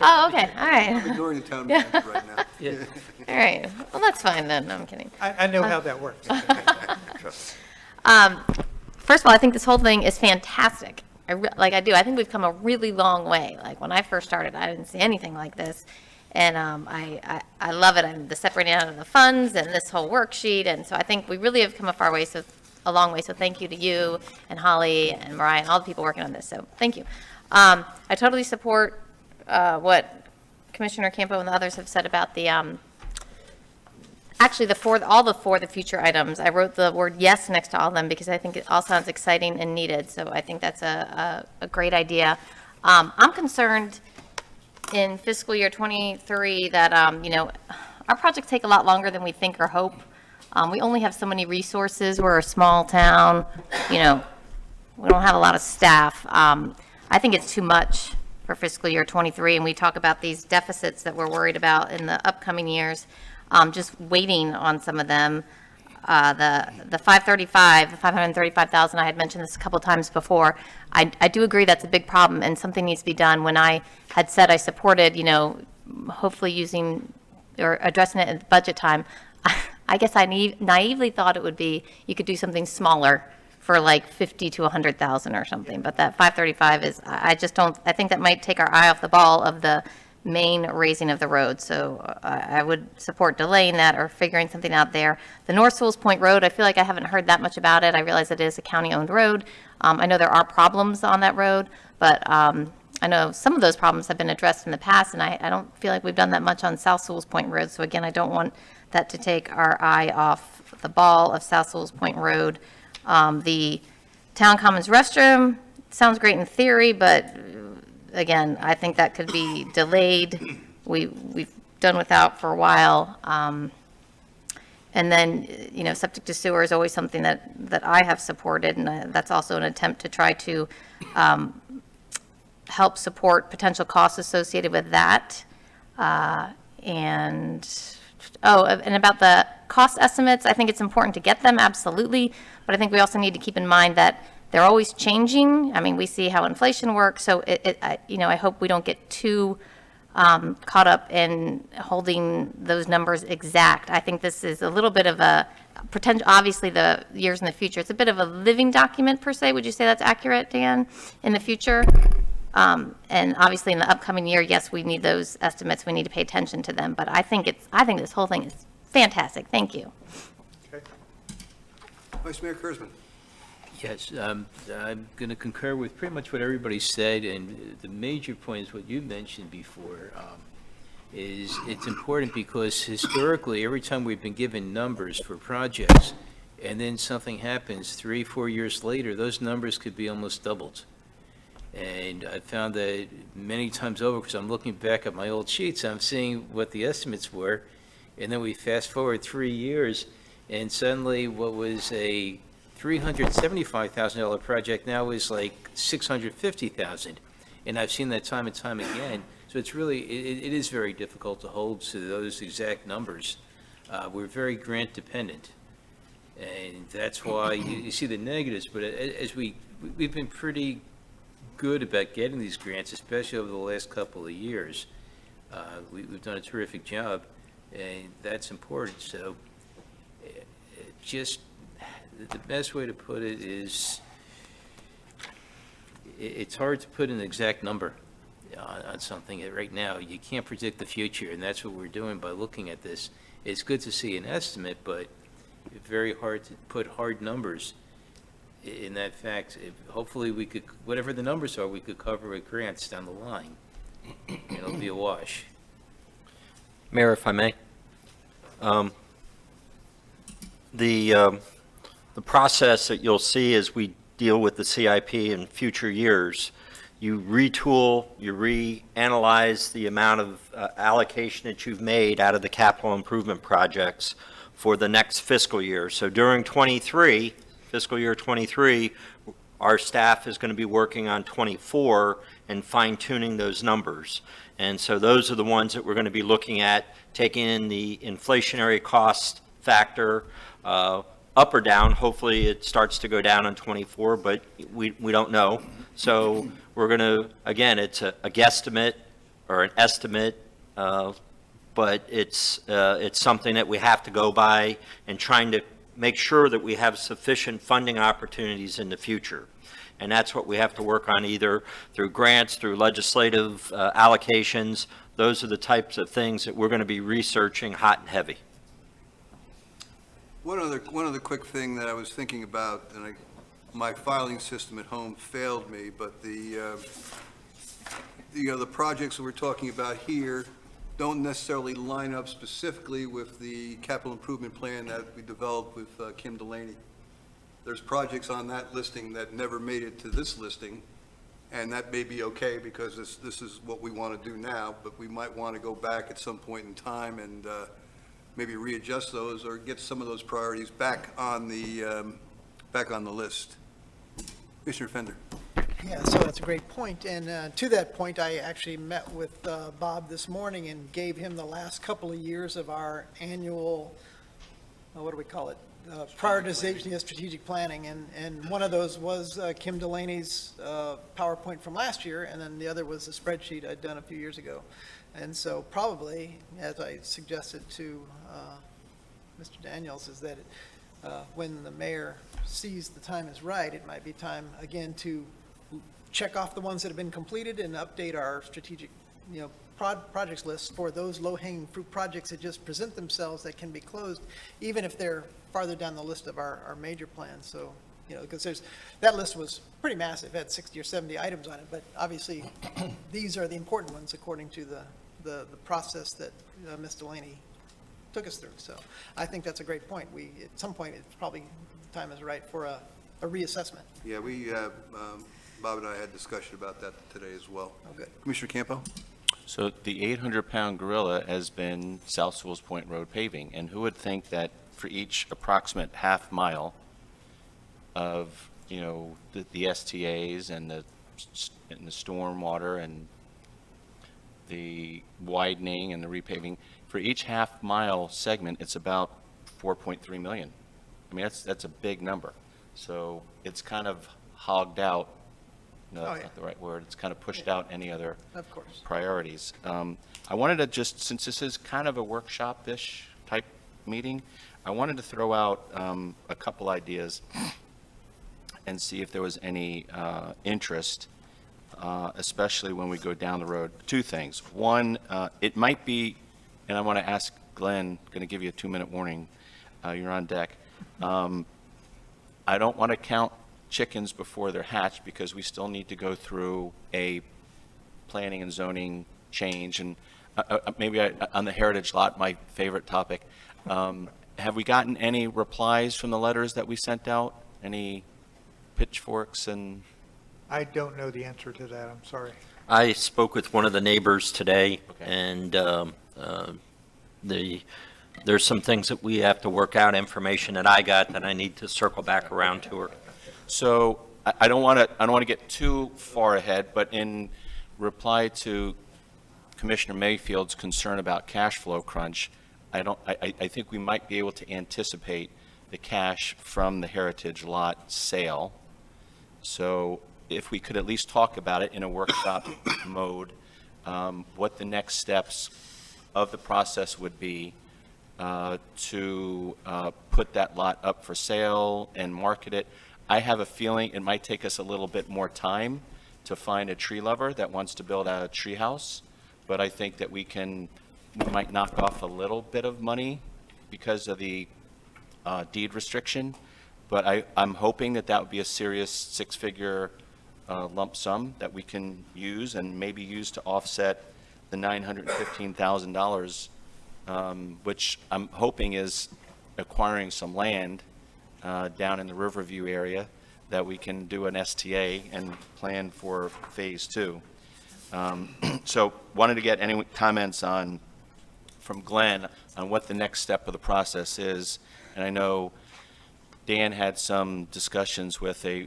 Oh, okay, all I'm right, ignoring the town manager right now. all right. Well, that's fine then, no, I'm kidding. I know how that works. First of all, I think this whole thing is fantastic. I think we've come a really long way. Like, when I first started, I didn't see anything like this. And I love it, and the separating out of the funds and this whole worksheet. And so I think we really have come a long way. So thank you to you and Holly and Mariah and all the people working on this. So thank you. I totally support what Commissioner Campo and the others have said about the, actually, all the future items. I wrote the word yes next to all of them because I think it all sounds exciting and needed. So I think that's a great idea. I'm concerned in fiscal year '23 that, our projects take a lot longer than we think or hope. We only have so many resources. We're a small town, we don't have a lot of staff. I think it's too much for fiscal year '23, and we talk about these deficits that we're worried about in the upcoming years. Just waiting on some of them. The 535,000, I had mentioned this a couple times before. I do agree that's a big problem and something needs to be done. When I had said I supported, hopefully using or addressing it at budget time, I guess I naively thought it would be, you could do something smaller for like 50 to 100,000 or something. But that 535 is, I think that might take our eye off the ball of the main raising of the road. So I would support delaying that or figuring something out there. The North Sewells Point Road, I feel like I haven't heard that much about it. I realize it is a county-owned road. I know there are problems on that road, but I know some of those problems have been addressed in the past, and I don't feel like we've done that much on South Sewells Point Road. So again, I don't want that to take our eye off the ball of South Sewells Point Road. The Town Commons restroom sounds great in theory, but again, I think that could be delayed. We've done without for a while. And then, septic to sewer is always something that I have supported, and that's also an attempt to try to help support potential costs associated with that. And about the cost estimates, I think it's important to get them, absolutely, but I think we also need to keep in mind that they're always changing. I mean, we see how inflation works, so I hope we don't get too caught up in holding those numbers exact. I think this is a little bit of a potential, obviously the years in the future, it's a bit of a living document per se. Would you say that's accurate, Dan, in the future? And obviously in the upcoming year, yes, we need those estimates. We need to pay attention to them, but I think this whole thing is fantastic. Thank you. Okay. Vice Mayor Kurzman? Yes, I'm going to concur with pretty much what everybody said, and the major point is what you mentioned before. is it's important because historically, every time we've been given numbers for projects, and then something happens 3, 4 years later, those numbers could be almost doubled. And I found that many times over, because I'm looking back at my old sheets, I'm seeing what the estimates were, and then we fast forward 3 years, and suddenly what was a $375,000 project now is like $650,000. And I've seen that time and time again. So it's really, it is very difficult to hold to those exact numbers. We're very grant dependent. And that's why you see the negatives, but as we've been pretty good about getting these grants, especially over the last couple of years. We've done a terrific job, and that's important. So just the best way to put it is it's hard to put an exact number on something right now. You can't predict the future, and that's what we're doing by looking at this. It's good to see an estimate, but very hard to put hard numbers in that fact. Hopefully we could, whatever the numbers are, we could cover with grants down the line. It'll be a wash. Mayor, if I may. The process that you'll see as we deal with the CIP in future years, you retool, you reanalyze the amount of allocation that you've made out of the capital improvement projects for the next fiscal year. So during '23, fiscal year '23, our staff is going to be working on '24 and fine-tuning those numbers. And so those are the ones that we're going to be looking at, taking in the inflationary cost factor, up or down. Hopefully it starts to go down on '24, but we don't know. So we're going to, again, it's a guesstimate or an estimate, but it's something that we have to go by and trying to make sure that we have sufficient funding opportunities in the future. And that's what we have to work on, either through grants, through legislative allocations. Those are the types of things that we're going to be researching hot and heavy. One other quick thing that I was thinking about, and my filing system at home failed me, but the projects that we're talking about here don't necessarily line up specifically with the capital improvement plan that we developed with Kim Delaney. There's projects on that listing that never made it to this listing, and that may be okay because this is what we want to do now, but we might want to go back at some point in time and maybe readjust those or get some of those priorities back on the list. Commissioner Fender. Yeah, so that's a great point. And to that point, I actually met with Bob this morning and gave him the last couple of years of our annual, what do we call it? Prioritization, strategic planning. And one of those was Kim Delaney's PowerPoint from last year, and then the other was a spreadsheet I'd done a few years ago. And so probably, as I suggested to Mr. Daniels, is that when the mayor sees the time is right, it might be time again to check off the ones that have been completed and update our strategic, projects list for those low-hanging fruit projects that just present themselves that can be closed, even if they're farther down the list of our major plans. So, because that list was pretty massive, it had 60 or 70 items on it, but obviously these are the important ones according to the process that Ms. Delaney took us through. So I think that's a great point. At some point, it's probably the time is right for a reassessment. Yeah, Bob and I had discussion about that today as well. Oh, good. Commissioner Campo? So the 800-pound gorilla has been South Sewells Point Road paving, and who would think that for each approximate half mile of, the STAs and the storm water and the widening and the repaving, for each half mile segment, it's about 4.3 million. I mean, that's a big number. So it's kind of hogged out. No, that's not the right word. It's kind of pushed out any other Of course. priorities. I wanted to just, since this is kind of a workshop-ish type meeting, I wanted to throw out a couple ideas and see if there was any interest, especially when we go down the road. Two things. One, it might be, and I want to ask Glenn, going to give you a 2-minute warning. You're on deck. I don't want to count chickens before they're hatched because we still need to go through a planning and zoning change, and on the Heritage Lot, my favorite topic, have we gotten any replies from the letters that we sent out? Any pitchforks and? I don't know the answer to that, I'm sorry. I spoke with one of the neighbors today, Okay. and there's some things that we have to work out, information that I got that I need to circle back around to her. So I don't want to get too far ahead, but in reply to Commissioner Mayfield's concern about cash flow crunch, I think we might be able to anticipate the cash from the Heritage Lot sale. So if we could at least talk about it in a workshop mode, what the next steps of the process would be to put that lot up for sale and market it. I have a feeling it might take us a little bit more time to find a tree lover that wants to build a tree house, but I think that we might knock off a little bit of money because of the deed restriction, but I'm hoping that would be a serious six-figure lump sum that we can use and maybe use to offset the $915,000, which I'm hoping is acquiring some land down in the Riverview area that we can do an STA and plan for phase 2. So wanted to get any comments from Glenn on what the next step of the process is. And I know Dan had some discussions with a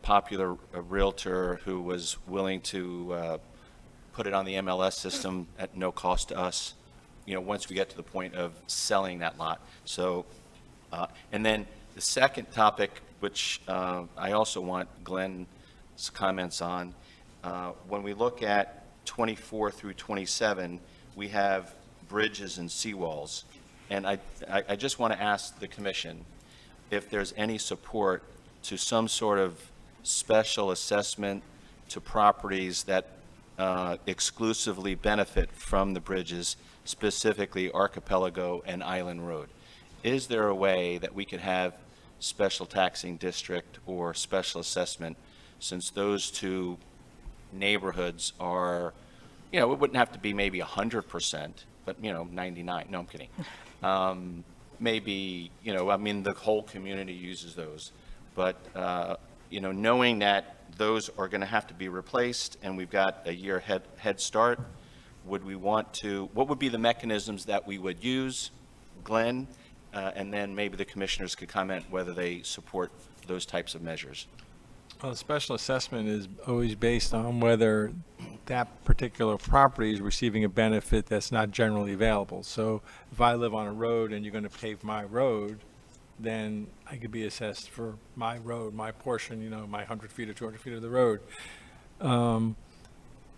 popular realtor who was willing to put it on the MLS system at no cost to us, once we get to the point of selling that lot. So, and then the second topic, which I also want Glenn's comments on, when we look at 24 through 27, we have bridges and seawalls. And I just want to ask the commission if there's any support to some sort of special assessment to properties that exclusively benefit from the bridges, specifically Archipelago and Island Road. Is there a way that we could have special taxing district or special assessment, since those two neighborhoods are, it wouldn't have to be maybe 100%, but 99, no, I'm kidding. Maybe, the whole community uses those, but, knowing that those are going to have to be replaced and we've got a year head start, what would be the mechanisms that we would use, Glenn? And then maybe the commissioners could comment whether they support those types of measures. Well, special assessment is always based on whether that particular property is receiving a benefit that's not generally available. So if I live on a road and you're going to pave my road, then I could be assessed for my road, my portion, my 100 feet or 200 feet of the road.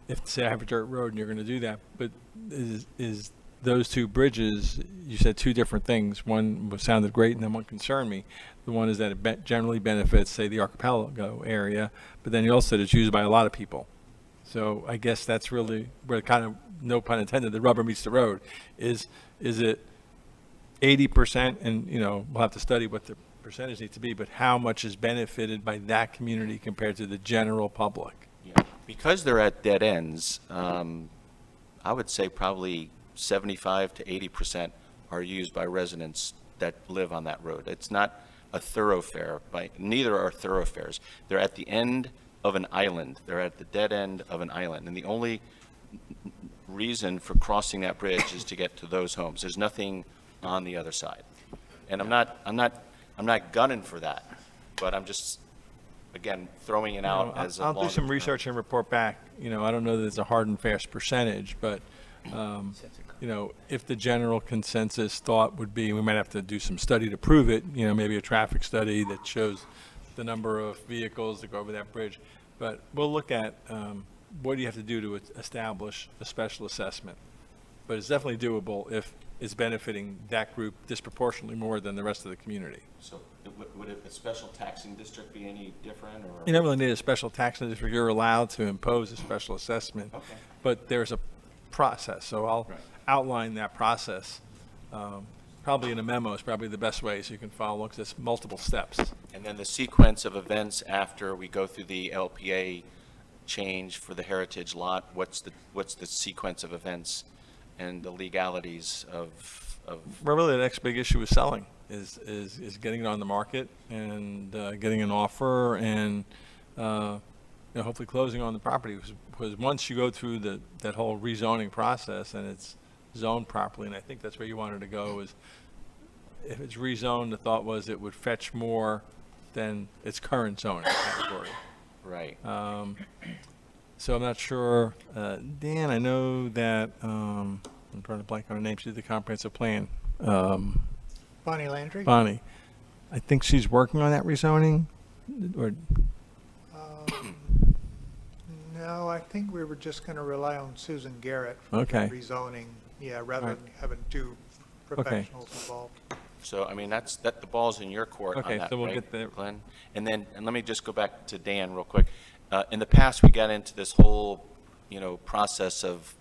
If, say, I have a dirt road and you're going to do that, but is those two bridges, you said two different things. One sounded great and then one concerned me. The one is that it generally benefits, say, the Archipelago area, but then you also said it's used by a lot of people. So I guess that's really where kind of, no pun intended, the rubber meets the road. Is it 80%? And, we'll have to study what the percentage needs to be, but how much is benefited by that community compared to the general public? Yeah. Because they're at dead ends, I would say probably 75 to 80% are used by residents that live on that road. It's not a thoroughfare, neither are thoroughfares. They're at the end of an island. They're at the dead end of an island. And the only reason for crossing that bridge is to get to those homes. There's nothing on the other side. And I'm not gunning for that, but I'm just, again, throwing it out as a I'll do some research and report back. I don't know that it's a hard and fast percentage, but if the general consensus thought would be, we might have to do some study to prove it, maybe a traffic study that shows the number of vehicles that go over that bridge. But we'll look at what do you have to do to establish a special assessment. But it's definitely doable if it's benefiting that group disproportionately more than the rest of the community. So would a special taxing district be any different? Or? You don't really need a special taxing district. You're allowed to impose a special assessment. Okay. But there's a process, so I'll outline that process. Probably in a memo is probably the best way, so you can follow, because it's multiple steps. And then the sequence of events after we go through the LPA change for the Heritage Lot, what's the sequence of events and the legalities of, Well, really, the next big issue is selling, is getting it on the market and getting an offer and, hopefully closing on the property. Because once you go through that whole rezoning process and it's zoned properly, and I think that's where you wanted to go, is if it's rezoned, the thought was it would fetch more than its current zoning category. right. So I'm not sure, Dan, I know that, I'm trying to blank on her name, she did the comprehensive plan. Bonnie Landry? Bonnie, I think she's working on that rezoning, or, No, I think we were just going to rely on Susan Garrett for the Okay. rezoning, yeah, rather Right. than having two professionals involved. So, I mean, the ball's in your court on Okay, that, so we'll right, get there. Glenn? And let me just go back to Dan real quick. In the past, we got into this whole, process of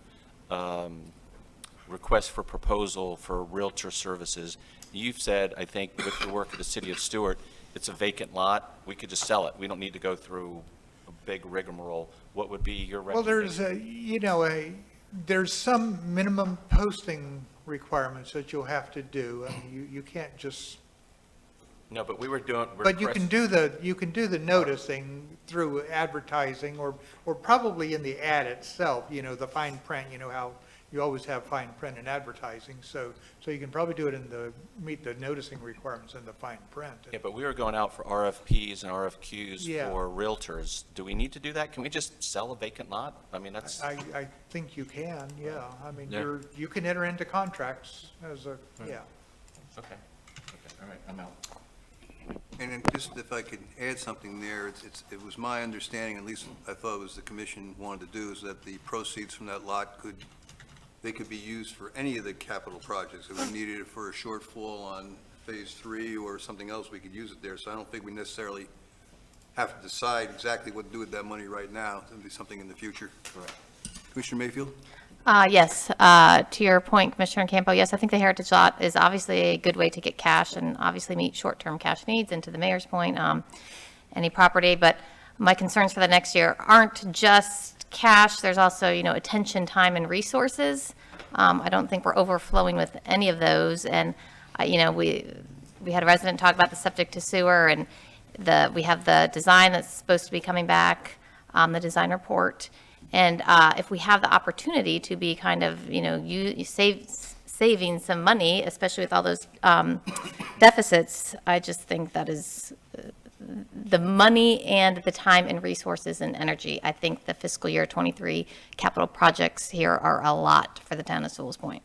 request for proposal for Realtor services. You've said, I think, with the work of the city of Stewart, it's a vacant lot. We could just sell it. We don't need to go through a big rigmarole. What would be your Well, recommendation? there's some minimum posting requirements that you'll have to do. I mean, you can't just, No, but we were doing. but you can do the noticing through advertising or probably in the ad itself, the fine print, how you always have fine print in advertising. So you can probably do it meet the noticing requirements in the fine print. Yeah, but we were going out for RFPs and RFQs Yeah. for Realtors. Do we need to do that? Can we just sell a vacant lot? I mean, that's, I think you can, yeah. I mean, Yeah. you can enter into contracts yeah. okay, all right, I'm out. And then just if I could add something there, it was my understanding, at least I thought it was the commission wanted to do, is that the proceeds from that lot could be used for any of the capital projects. If we needed it for a shortfall on Phase 3 or something else, we could use it there. So I don't think we necessarily have to decide exactly what to do with that money right now. It'll be something in the future. Correct. Commissioner Mayfield? Yes, to your point, Commissioner Campo, yes, I think the heritage lot is obviously a good way to get cash and obviously meet short-term cash needs, and to the mayor's point, any property, but my concerns for the next year aren't just cash, there's also, attention, time, and resources. I don't think we're overflowing with any of those, and, we had a resident talk about the septic to sewer, and we have the design that's supposed to be coming back, the design report. And if we have the opportunity to be kind of, saving some money, especially with all those deficits, I just think that is the money and the time and resources and energy. I think the fiscal year 23 capital projects here are a lot for the town of Sewells Point.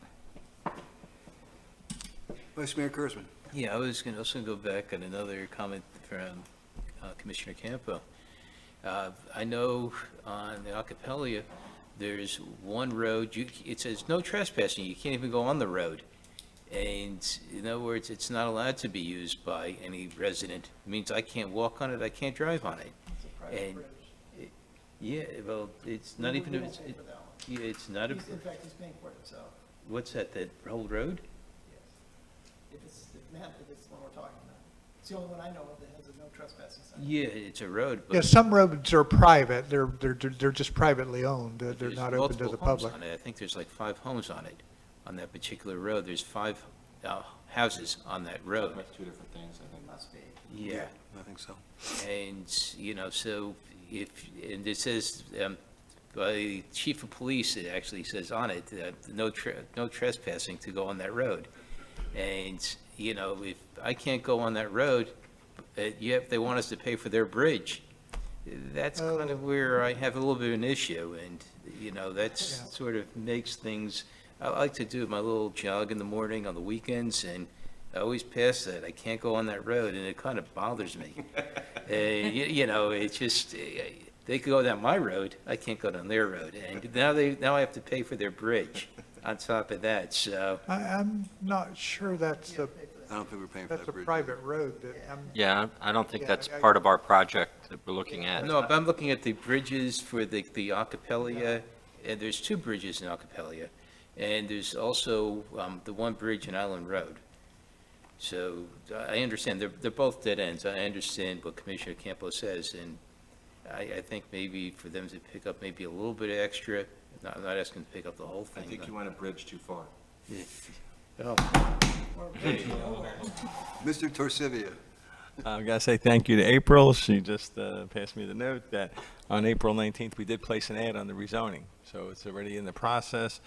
Vice Mayor Kurzman? Yeah, I was also going to go back on another comment from Commissioner Campo. I know on the Acapella, there's one road, it says no trespassing, you can't even go on the road. And in other words, it's not allowed to be used by any resident. It means I can't walk on it, I can't drive on it. And yeah, well, it's not even, it's not, In fact, he's paying for it himself. what's that whole road? If it's the one we're talking about. It's the only one I know of that has a no trespassing sign. Yeah, it's a road, Yeah, but some roads are private, they're just privately owned, they're there's not open to multiple the homes public. on it. I think there's like 5 homes on it, on that particular road. There's 5 houses on that road. Two different things, I think. Must be. Yeah. I think so. And, so and it says, by the chief of police, it actually says on it, no trespassing to go on that road. And, if I can't go on that road, they want us to pay for their bridge. That's kind of where I have a little bit of an issue, and, that's Yeah. sort of makes things, I like to do my little jog in the morning on the weekends, and I always pass that. I can't go on that road, and it kind of bothers me. It's just, they could go down my road, I can't go down their road, and now I have to pay for their bridge on top of that, so. I'm not sure that's I don't think we're paying for that's that a bridge. private road that, Yeah, I don't think Yeah, that's I- part of our project that we're looking at. No, but I'm looking at the bridges for the Acapella, and there's 2 bridges in Acapella, and there's also the one bridge in Island Road. So I understand, they're both dead ends. I understand what Commissioner Campos says, and I think maybe for them to pick up maybe a little bit extra No, I'm not asking to pick up the whole I thing. think but- you went a bridge too far. Mr. Torsivia. I've got to say thank you to April. She just passed me the note that on April 19th, we did place an ad on the rezoning. So it's already in the process.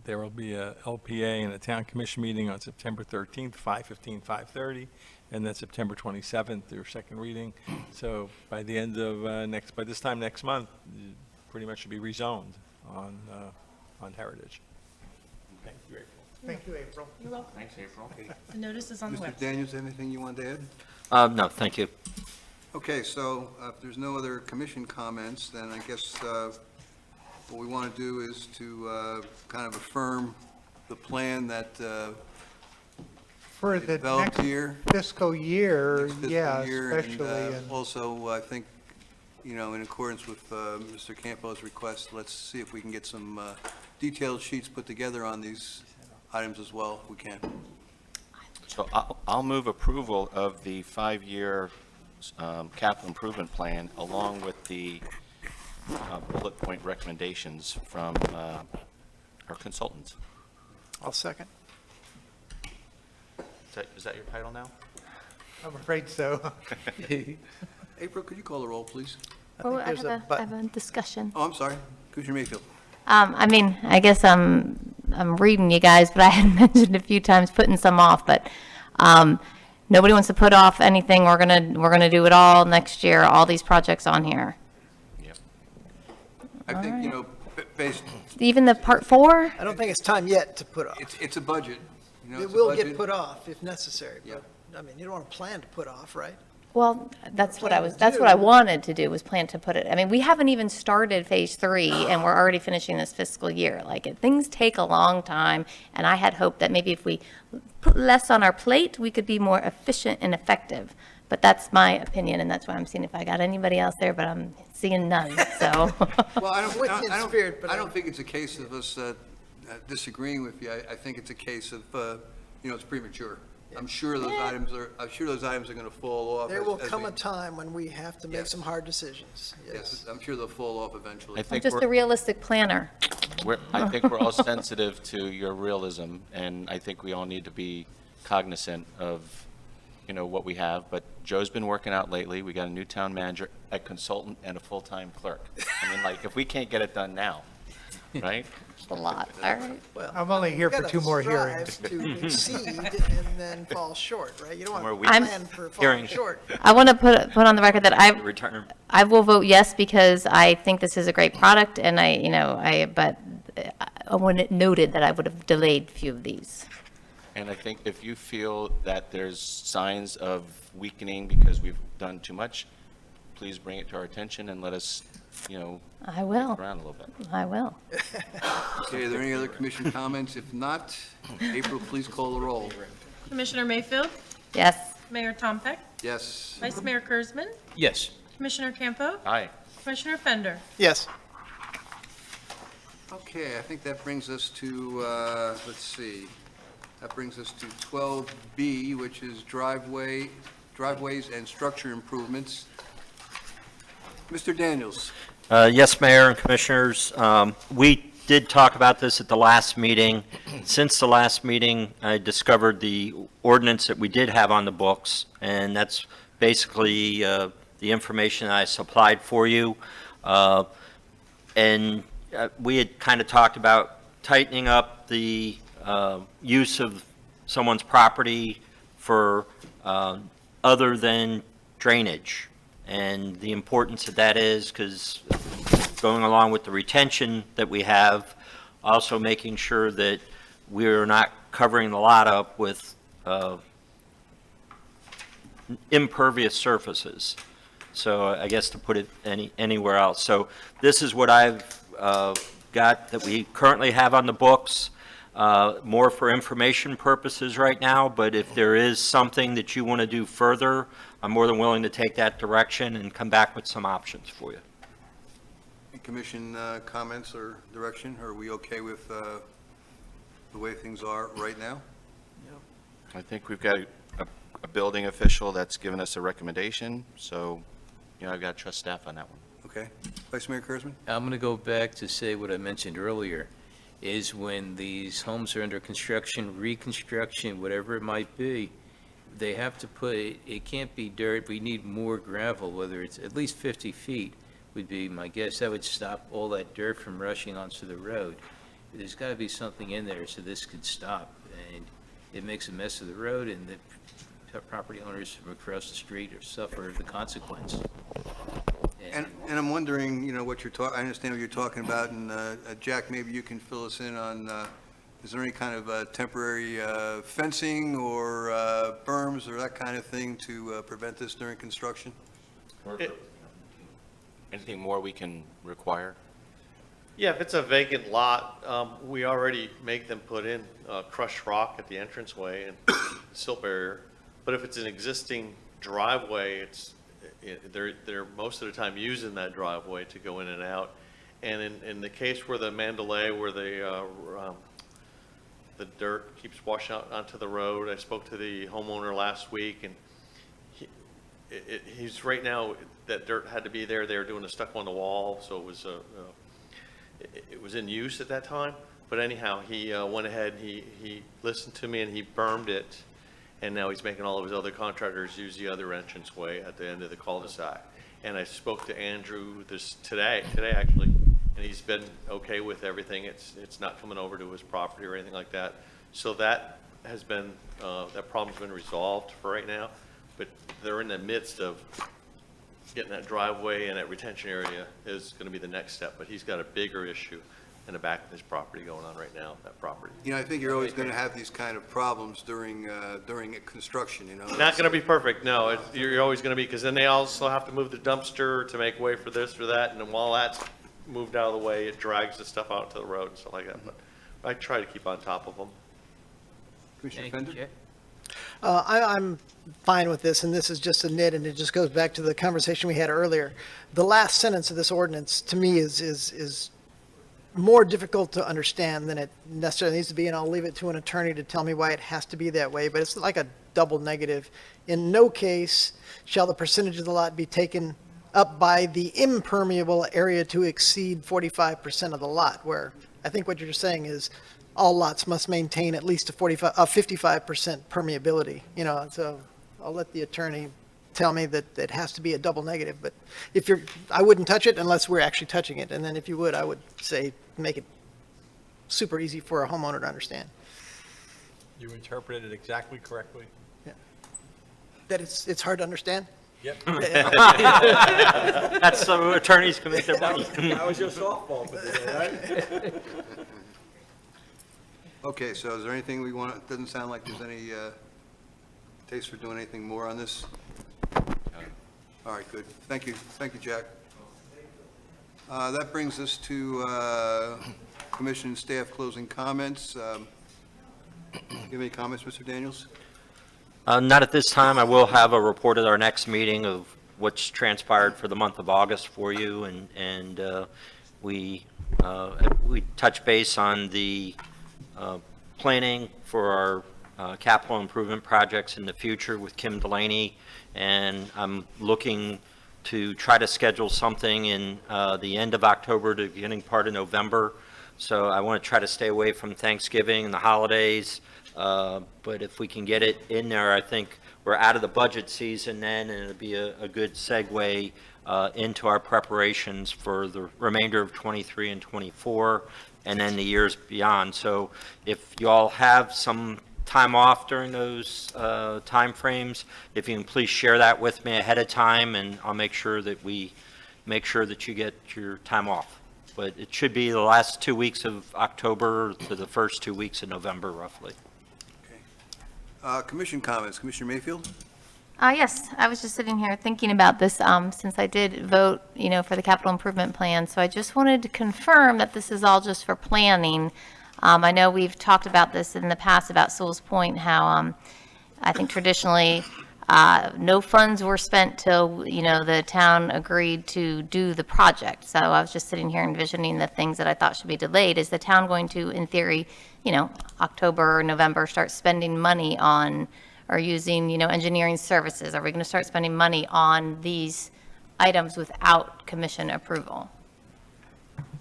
There will be a LPA and a town commission meeting on September 13th, 5:15, 5:30, and then September 27th, their second reading. So by the end of by this time next month, it pretty much should be rezoned on Heritage. Thank you, April. Thank you, April. You're welcome. Thanks, April. The notice is on the Mr. website. Daniels, anything you wanted to add? No, thank you. Okay, so if there's no other commission comments, then I guess what we want to do is to kind of affirm the plan that For the developed next here. fiscal year, next fiscal yeah, year, especially, and also, I think, in accordance with Mr. Campo's request, let's see if we can get some detailed sheets put together on these items as well, if we can. So I'll move approval of the 5-year capital improvement plan along with the bullet point recommendations from our consultants. I'll second. Is that your title now? I'm afraid so. April, could you call the roll, please? Oh, I there's have a a, I button. have a discussion. Oh, I'm sorry. Commissioner Mayfield. I mean, I guess I'm reading you guys, but I had mentioned a few times putting some off, but nobody wants to put off anything. We're gonna do it all next year, all these projects on here. Yep. I think, based, Even the part 4? I don't think it's time yet to put off. it's a budget. It It's a will budget. get put off if necessary, Yep. but, I mean, you don't want to plan to put off, right? Well, that's what Plan to that's what I do. wanted to do, was plan to put it, I mean, we haven't even started phase 3 and we're already finishing this fiscal year. Things take a long time, and I had hoped that maybe if we put less on our plate, we could be more efficient and effective. But that's my opinion, and that's why I'm seeing if I got anybody else there, but I'm seeing none, so. Well, I don't, With you in spirit, but I don't think it's a case of us disagreeing with you. I think it's a case of, it's premature. I'm sure those items are going to fall off. There as- will as come we- a time when we have to make Yes. some hard decisions. Yes, I'm sure they'll fall off eventually. I I'm think just a realistic planner. I think we're all sensitive to your realism, and I think we all need to be cognizant of, what we have. But Joe's been working out lately. We got a new town manager, a consultant, and a full-time clerk. I mean, if we can't get it done now, right? A lot, all right. Well, I'm only here for gotta 2 more strive hearings. to exceed and then fall short, right? You don't Where want we- to I'm- plan for falling Hearing. short. I want to put on the record that Return. I will vote yes because I think this is a great product, and but I want it noted that I would have delayed a few of these. And I think if you feel that there's signs of weakening because we've done too much, please bring it to our attention and let us, I will, around a little bit. I will. Okay, are there any other commission comments? If not, April, please call the roll. Commissioner Mayfield, Yes. Mayor Tompeck, Yes. Vice Mayor Kurzman, Yes. Commissioner Campo, Aye. Commissioner Fender. Yes. Okay, I think that brings us to, let's see, that brings us to 12B, which is driveways and structure improvements. Mr. Daniels. Yes, Mayor and Commissioners, we did talk about this at the last meeting. Since the last meeting, I discovered the ordinance that we did have on the books, and that's basically the information I supplied for you. And we had kind of talked about tightening up the use of someone's property for other than drainage. And the importance of that is because going along with the retention that we have, also making sure that we're not covering the lot up with impervious surfaces. So I guess to put it anywhere else. So this is what I've got that we currently have on the books, more for information purposes right now, but if there is something that you want to do further, I'm more than willing to take that direction and come back with some options for you. Any commission comments or direction? Are we okay with the way things are right now? I think we've got a building official that's given us a recommendation, so, I've got to trust staff on that one. Okay. Vice Mayor Kurzman? I'm going to go back to say what I mentioned earlier, is when these homes are under construction, reconstruction, whatever it might be, they have to put, it can't be dirt, we need more gravel, whether it's at least 50 feet would be my guess. That would stop all that dirt from rushing onto the road. There's got to be something in there so this could stop, and it makes a mess of the road, and the property owners from across the street suffer the consequence. And I'm wondering, you know, what you're talking, I understand what you're talking about, and Jack, maybe you can fill us in on, is there any kind of temporary fencing or berms or that kind of thing to prevent this during construction? Anything more we can require? Yeah, if it's a vacant lot, we already make them put in crushed rock at the entranceway and silt barrier. But if it's an existing driveway, they're most of the time using that driveway to go in and out. And in the case where the Mandalay, where the dirt keeps washing out onto the road, I spoke to the homeowner last week, and he's right now, that dirt had to be there. They were doing a stuck on the wall, so it was in use at that time. But anyhow, he went ahead, he listened to me, and he bermed it. And now he's making all of his other contractors use the other entranceway at the end of the cul-de-sac. And I spoke to Andrew today actually, and he's been okay with everything. It's not coming over to his property or anything like that. So that has been, that problem's been resolved for right now. But they're in the midst of getting that driveway and that retention area is going to be the next step. But he's got a bigger issue in the back of his property going on right now, that property. You know, I think you're always going to have these kind of problems during a construction, you know? Not going to be perfect, no. You're always going to be, because then they also have to move the dumpster to make way for this or that, and then while that's moved out of the way, it drags the stuff out to the road and stuff like that. But I try to keep on top of them. Commissioner Thank you, Fender? Jack. I'm fine with this, and this is just a nit, and it just goes back to the conversation we had earlier. The last sentence of this ordinance, to me, is more difficult to understand than it necessarily needs to be, and I'll leave it to an attorney to tell me why it has to be that way, but it's like a double negative. In no case shall the percentage of the lot be taken up by the impermeable area to exceed 45% of the lot, where I think what you're saying is all lots must maintain at least a 55% permeability, you know, so I'll let the attorney tell me that it has to be a double negative, but I wouldn't touch it unless we're actually touching it, and then if you would, I would say make it super easy for a homeowner to understand. You interpreted it exactly correctly. That it's hard to understand? Yep. That's so attorneys can make their money. That was your softball for today, right? Okay, so is there anything we want, it doesn't sound like there's any taste for doing anything more on this? All right, good. Thank you, Jack. That brings us to commission and staff closing comments. You have any comments, Mr. Daniels? Not at this time. I will have a report at our next meeting of what's transpired for the month of August for you, and we touch base on the planning for our capital improvement projects in the future with Kim Delaney, and I'm looking to try to schedule something in the end of October to beginning part of November. So I want to try to stay away from Thanksgiving and the holidays, but if we can get it in there, I think we're out of the budget season then, and it'll be a good segue into our preparations for the remainder of 23 and 24, and then the years beyond. So if you all have some time off during those time frames, if you can please share that with me ahead of time, and I'll make sure that you get your time off. But it should be the last 2 weeks of October to the first 2 weeks of November, roughly. Commission comments. Commissioner Mayfield? Yes, I was just sitting here thinking about this, since I did vote, for the capital improvement plan. So I just wanted to confirm that this is all just for planning. I know we've talked about this in the past about Sewells Point, how I think traditionally no funds were spent till, the town agreed to do the project. So I was just sitting here envisioning the things that I thought should be delayed. Is the town going to, in theory, October or November, start spending money on or using, engineering services? Are we going to start spending money on these items without commission approval.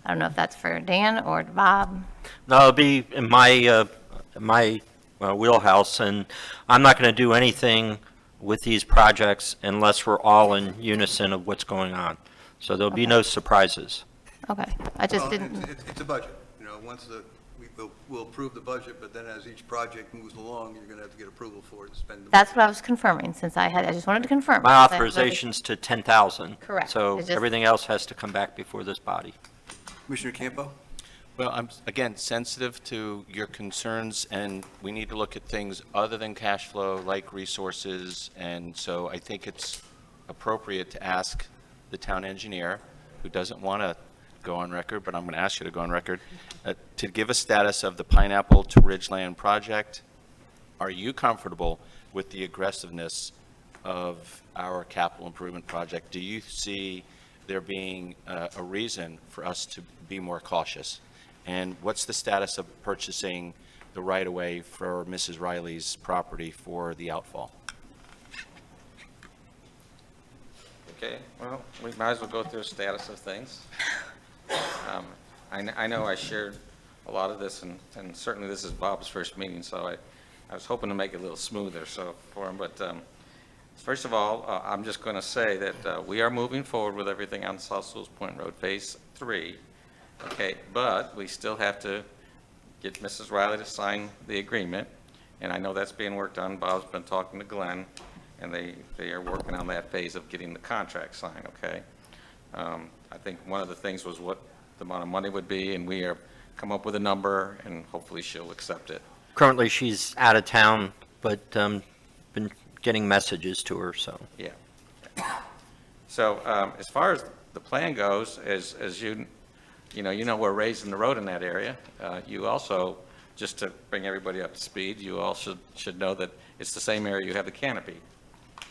I don't know if that's for Dan or Bob. No, it'll be in my wheelhouse, and I'm not going to do anything with these projects unless we're all in unison of what's going on. So there'll be no surprises. Okay, I just Well, didn't, It's a budget, once we'll approve the budget, but then as each project moves along, you're going to have to get approval for it to spend the. that's what I was confirming, since I just wanted to confirm. My because I- authorization's to 10,000. Correct. So It's just- everything else has to come back before this body. Commissioner Campo? Well, I'm, again, sensitive to your concerns, and we need to look at things other than cash flow, like resources, and so I think it's appropriate to ask the town engineer, who doesn't want to go on record, but I'm going to ask you to go on record, to give a status of the Pineapple to Ridgeland project. Are you comfortable with the aggressiveness of our capital improvement project? Do you see there being a reason for us to be more cautious? And what's the status of purchasing the right-of-way for Mrs. Riley's property for the outfall? Okay, well, we might as well go through the status of things. I know I shared a lot of this, and certainly this is Bob's first meeting, so I was hoping to make it a little smoother for him, but first of all, I'm just going to say that we are moving forward with everything on South Sewells Point Road, Phase 3, okay, but we still have to get Mrs. Riley to sign the agreement, and I know that's being worked on. Bob's been talking to Glenn, and they are working on that phase of getting the contract signed, okay? I think one of the things was what the amount of money would be, and we have come up with a number, and hopefully she'll accept it. Currently, she's out of town, but been getting messages to her, so. Yeah. So as far as the plan goes, as you know, we're raising the road in that area. You also, just to bring everybody up to speed, you all should know that it's the same area you have the canopy.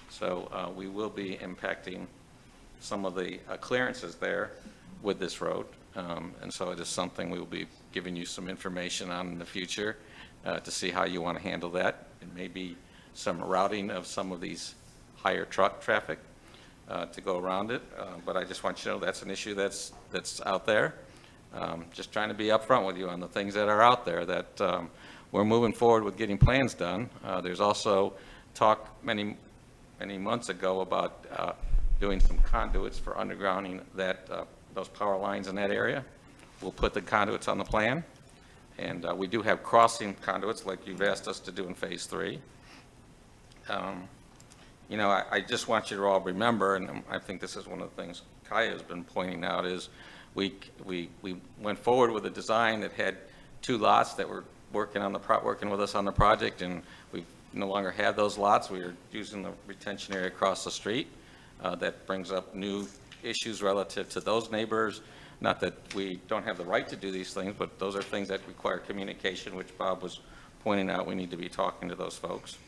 So we will be impacting some of the clearances there with this road. And so it is something we will be giving you some information on in the future to see how you want to handle that. It may be some routing of some of these higher truck traffic to go around it. But I just want you to know that's an issue that's out there. Just trying to be upfront with you on the things that are out there, that we're moving forward with getting plans done. There's also talk many months ago about doing some conduits for undergrounding those power lines in that area. We'll put the conduits on the plan, and we do have crossing conduits like you've asked us to do in Phase 3. I just want you to all remember, and I think this is one of the things Kaya has been pointing out, is we went forward with a design that had 2 lots that were working with us on the project, and we no longer have those lots. We are using the retention area across the street. That brings up new issues relative to those neighbors. Not that we don't have the right to do these things, but those are things that require communication, which Bob was pointing out. We need to be talking to those folks.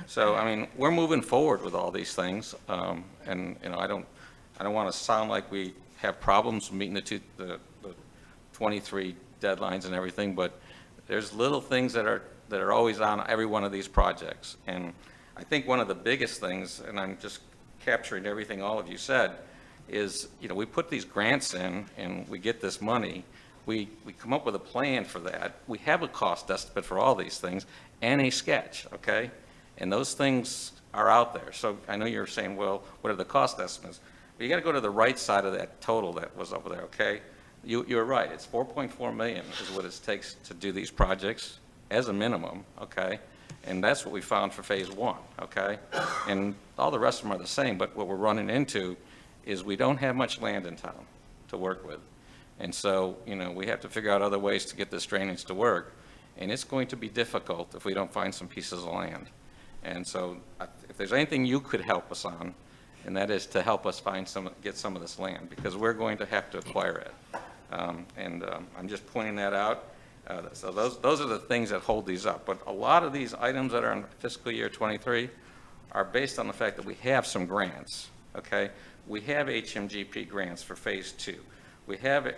So, I mean, we're moving forward with all these things, and I don't want to sound like we have problems meeting the 23 deadlines and everything, but there's little things that are always on every one of these projects. And I think one of the biggest things, and I'm just capturing everything all of you said, is, we put these grants in and we get this money. We come up with a plan for that. We have a cost estimate for all these things and a sketch, okay? And those things are out there. So I know you're saying, well, what are the cost estimates? But you got to go to the right side of that total that was over there, okay? You're right. It's $4.4 million is what it takes to do these projects as a minimum, okay? And that's what we found for Phase 1, okay? And all the rest of them are the same, but what we're running into is we don't have much land in town to work with. And so, we have to figure out other ways to get this drainage to work. And it's going to be difficult if we don't find some pieces of land. And so if there's anything you could help us on, and that is to help us get some of this land, because we're going to have to acquire it. I'm just pointing that out. So those are the things that hold these up. But a lot of these items that are in fiscal year 23 are based on the fact that we have some grants, okay? We have Hmgp grants for Phase 2. We have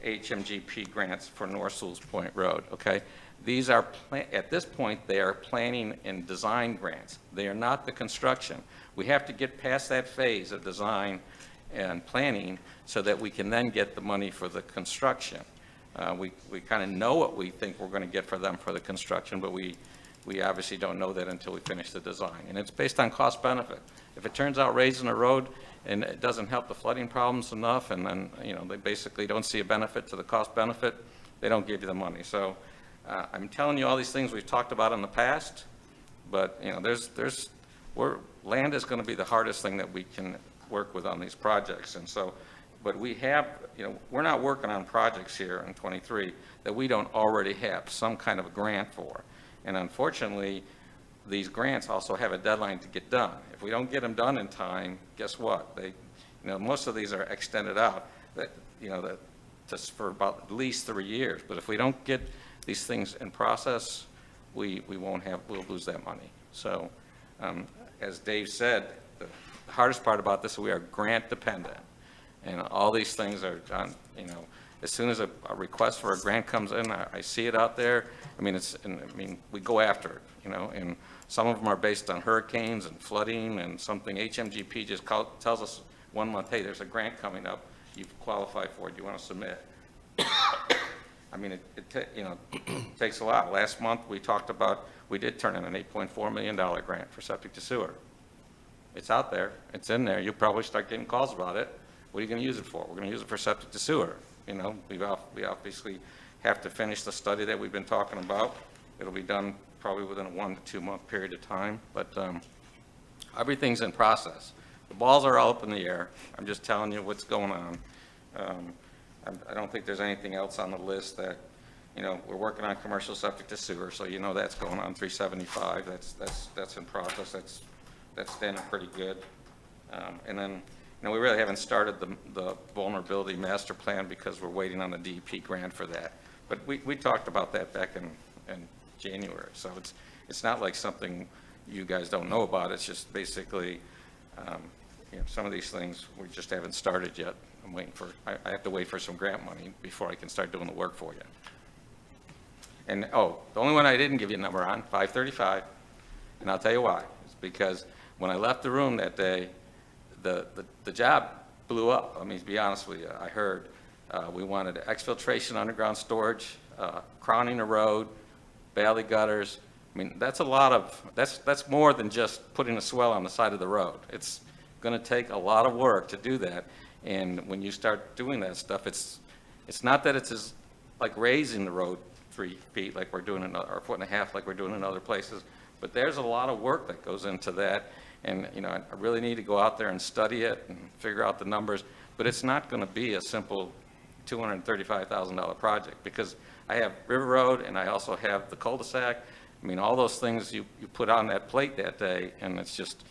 Hmgp grants for North Sewells Point Road, okay? These are, at this point, they are planning and design grants. They are not the construction. We have to get past that phase of design and planning so that we can then get the money for the construction. We kind of know what we think we're going to get for them for the construction, but we obviously don't know that until we finish the design. And it's based on cost benefit. If it turns out raising a road and it doesn't help the flooding problems enough, and then, they basically don't see a benefit to the cost benefit, they don't give you the money. So I'm telling you all these things we've talked about in the past, but, land is going to be the hardest thing that we can work with on these projects. And so, but we have, we're not working on projects here in 23 that we don't already have some kind of a grant for. And unfortunately, these grants also have a deadline to get done. If we don't get them done in time, guess what? Most of these are extended out, just for about at least 3 years. But if we don't get these things in process, we'll lose that money. So, as Dave said, the hardest part about this is we are grant dependent. And all these things are done, as soon as a request for a grant comes in, I see it out there. We go after it, and some of them are based on hurricanes and flooding and something. Hmgp just tells us 1 month, hey, there's a grant coming up. You've qualified for it. You want to submit? It takes a lot. Last month, we did turn in an $8.4 million grant for septic to sewer. It's out there. It's in there. You'll probably start getting calls about it. What are you going to use it for? We're going to use it for septic to sewer. We obviously have to finish the study that we've been talking about. It'll be done probably within a 1 to 2 month period of time, but everything's in process. The balls are all up in the air. I'm just telling you what's going on. I don't think there's anything else on the list that, we're working on commercial septic to sewer, so that's going on 375. That's in process. That's standing pretty good. And then, we really haven't started the vulnerability master plan because we're waiting on the DEP grant for that. But we talked about that back in January. So it's not like something you guys don't know about. It's just basically, some of these things we just haven't started yet. I'm waiting I have to wait for some grant money before I can start doing the work for you. And, the only one I didn't give you a number on, 535, and I'll tell you why. It's because when I left the room that day, the job blew up. To be honest with you, I heard we wanted exfiltration, underground storage, crowning a road, valley gutters. That's a lot of, that's more than just putting a swell on the side of the road. It's going to take a lot of work to do that. And when you start doing that stuff, it's not that it's like raising the road 3 feet like we're doing or 1.5 feet like we're doing in other places, but there's a lot of work that goes into that. And, I really need to go out there and study it and figure out the numbers, but it's not going to be a simple $235,000 project because I have River Road and I also have the cul-de-sac. All those things you put on that plate that day, and it's just,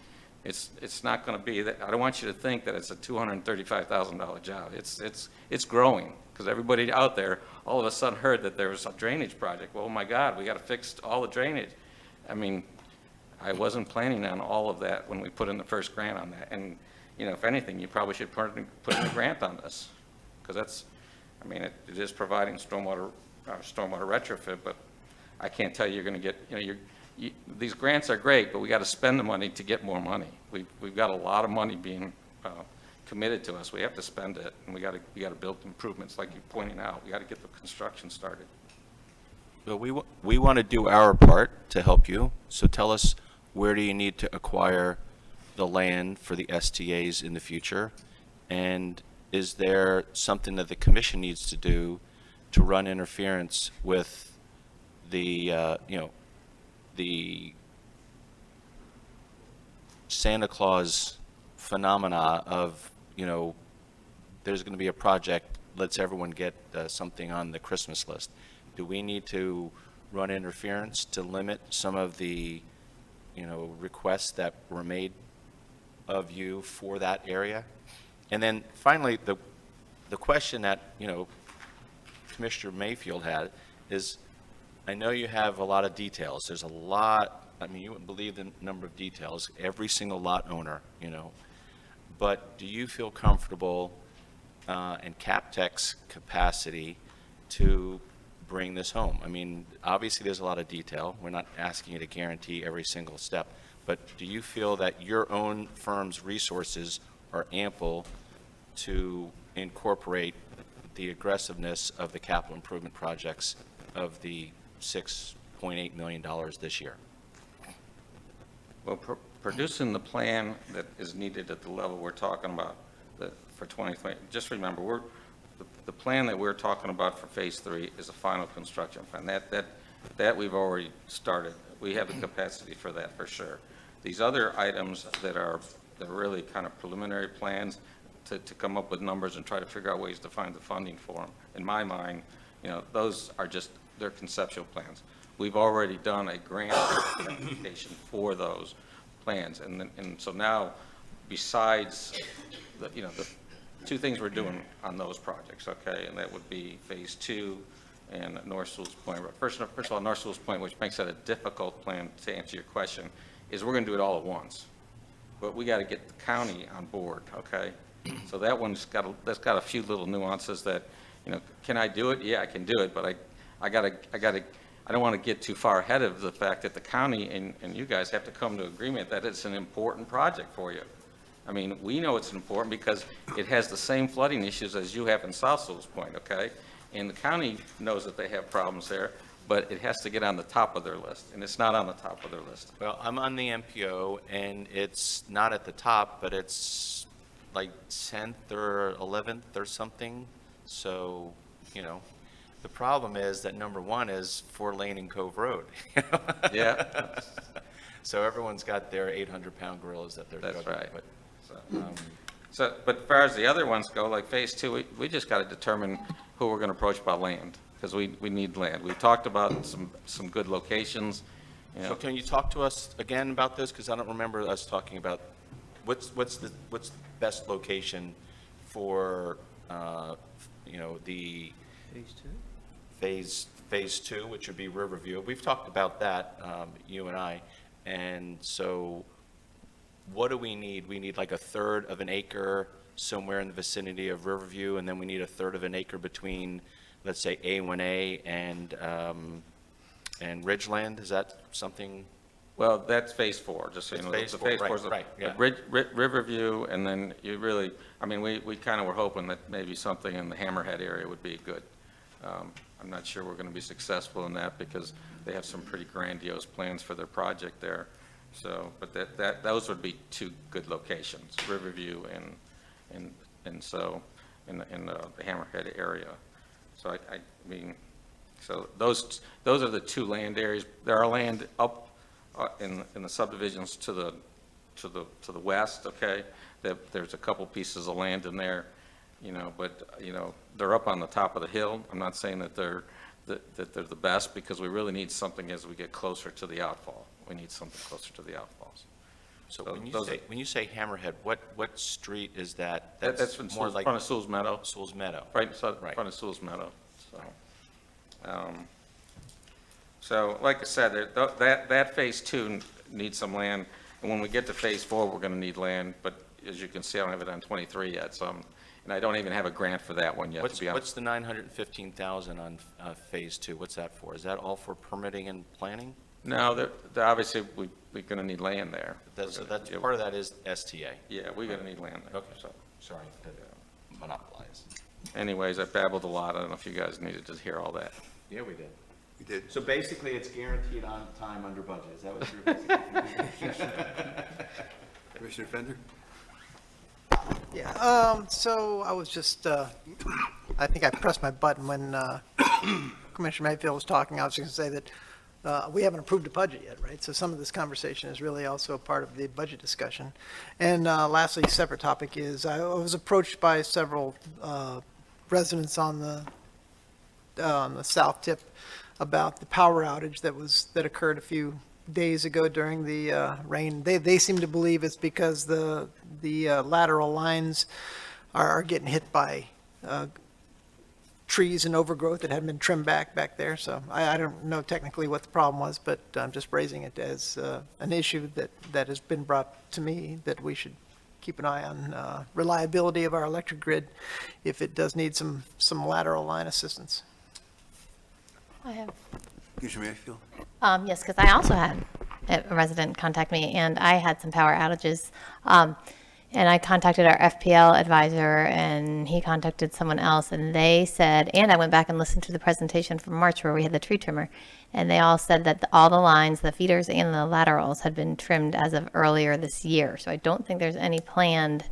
it's not going to be that. I don't want you to think that it's a $235,000 job. It's growing because everybody out there all of a sudden heard that there was a drainage project. Well, oh my God, we got to fix all the drainage. I wasn't planning on all of that when we put in the first grant on that. And, if anything, you probably should put in a grant on this because that's, it is providing stormwater retrofit, but I can't tell you you're going to get, these grants are great, but we got to spend the money to get more money. We've got a lot of money being committed to us. We have to spend it, and we got to build improvements like you're pointing out. We got to get the construction started. Well, we want to do our part to help you, so tell us, where do you need to acquire the land for the STAs in the future? And is there something that the commission needs to do to run interference with the, the Santa Claus phenomena of, there's going to be a project, let's everyone get something on the Christmas list? Do we need to run interference to limit some of the, requests that were made of you for that area? And then finally, the question that, Commissioner Mayfield had is, I know you have a lot of details. There's a lot, you wouldn't believe the number of details, every single lot owner, but do you feel comfortable in CapTech's capacity to bring this home? Obviously there's a lot of detail. We're not asking you to guarantee every single step, but do you feel that your own firm's resources are ample to incorporate the aggressiveness of the capital improvement projects of the $6.8 million this year. Well, producing the plan that is needed at the level we're talking about for 2020, just remember, the plan that we're talking about for Phase 3 is a final construction plan. That we've already started. We have the capacity for that, for sure. These other items that are really kind of preliminary plans to come up with numbers and try to figure out ways to find the funding for them, in my mind, those are just, they're conceptual plans. We've already done a grant application for those plans, and so now, besides the two things we're doing on those projects, okay, and that would be Phase 2 and North Sewells Point. First of all, North Sewells Point, which makes that a difficult plan to answer your question, is we're going to do it all at once, but we got to get the county on board, okay? So that one's that's got a few little nuances that, can I do it? Yeah, I can do it, but I don't want to get too far ahead of the fact that the county and you guys have to come to agreement that it's an important project for you. I mean, we know it's important because it has the same flooding issues as you have in South Sewells Point, okay? And the county knows that they have problems there, but it has to get on the top of their list, and it's not on the top of their list. Well, I'm on the MPO, and it's not at the top, but it's like 10th or 11th or something. So, the problem is that number one is 4 Lane and Cove Road. Yeah. So everyone's got their 800-pound gorillas that they're That's juggling right. with. But as far as the other ones go, like Phase 2, we just got to determine who we're going to approach about land, because we need land. We've talked about some good locations. So can you talk to us again about this? Because I don't remember us talking about what's the best location for, the Phase 2, which would be Riverview. We've talked about that, you and I. And so what do we need? We need like 1/3 of an acre somewhere in the vicinity of Riverview, and then we need 1/3 of an acre between, let's say, A1A and Ridgeland. Is that something? Well, that's Phase 4, just so you know. Phase The 4, Phase 4 is right, yeah. Riverview, and then you really, I mean, we kind of were hoping that maybe something in the Hammerhead area would be good. I'm not sure we're going to be successful in that because they have some pretty grandiose plans for their project there. So, but those would be 2 good locations, Riverview and so in the Hammerhead area. So I mean, so those are the 2 land areas. There are land up in the subdivisions to the west, okay? There's a couple pieces of land in there, but they're up on the top of the hill. I'm not saying that they're the best, because we really need something as we get closer to the outfall. We need something closer to the outfalls. So when you say Hammerhead, what street is that? That's in more like front of Sewells Meadow. Sewells Meadow. Right in front of Sewells Meadow. So, like I said, that Phase 2 needs some land, and when we get to Phase 4, we're going to need land, but as you can see, I don't have it on 23 yet, and I don't even have a grant for that one yet, to be honest. What's the $915,000 on Phase 2? What's that for? Is that all for permitting and planning? No, obviously, we're going to need land there. Part of that is STA. Yeah, we're going to need land there. Okay, sorry to monopolize. Anyways, I babbled a lot. I don't know if you guys needed to hear all that. Yeah, we did. We did. So basically, it's guaranteed on time under budget. Is that what you're basically Commissioner Fender? Yeah, so I was just, I think I pressed my button when Commissioner Mayfield was talking. I was just going to say that we haven't approved the budget yet, right? So some of this conversation is really also a part of the budget discussion. And lastly, separate topic is, I was approached by several residents on the south tip about the power outage that occurred a few days ago during the rain. They seem to believe it's because the lateral lines are getting hit by trees and overgrowth that hadn't been trimmed back there. So I don't know technically what the problem was, but I'm just raising it as an issue that has been brought to me, that we should keep an eye on reliability of our electric grid if it does need some lateral line assistance. I have. Commissioner Mayfield? Yes, because I also had a resident contact me, and I had some power outages. And I contacted our FPL advisor, and he contacted someone else, and they said, and I went back and listened to the presentation from March where we had the tree trimmer, and they all said that all the lines, the feeders and the laterals, had been trimmed as of earlier this year. So I don't think there's any planned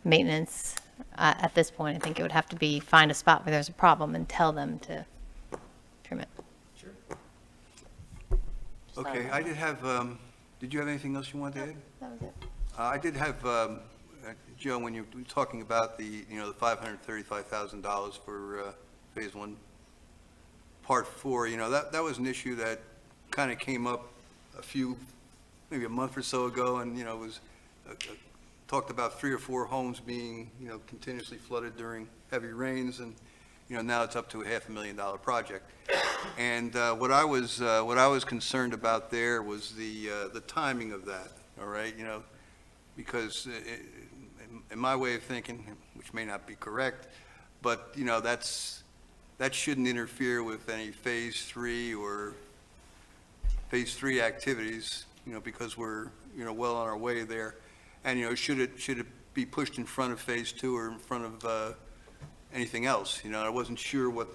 maintenance at this point. I think it would have to be find a spot where there's a problem and tell them to trim it. Okay, I did have, did you have anything else you wanted to add? That was it. I did have, Joe, when you were talking about the $535,000 for Phase 1, Part 4, that was an issue that kind of came up maybe a month or so ago, and, it was talked about 3 or 4 homes being, continuously flooded during heavy rains, and, now it's up to a $500,000 project. And what I was concerned about there was the timing of that, all right? Because in my way of thinking, which may not be correct, but, that shouldn't interfere with any Phase 3 or Phase 3 activities, because we're, well on our way there. And, should it be pushed in front of Phase 2 or in front of anything else? I wasn't sure what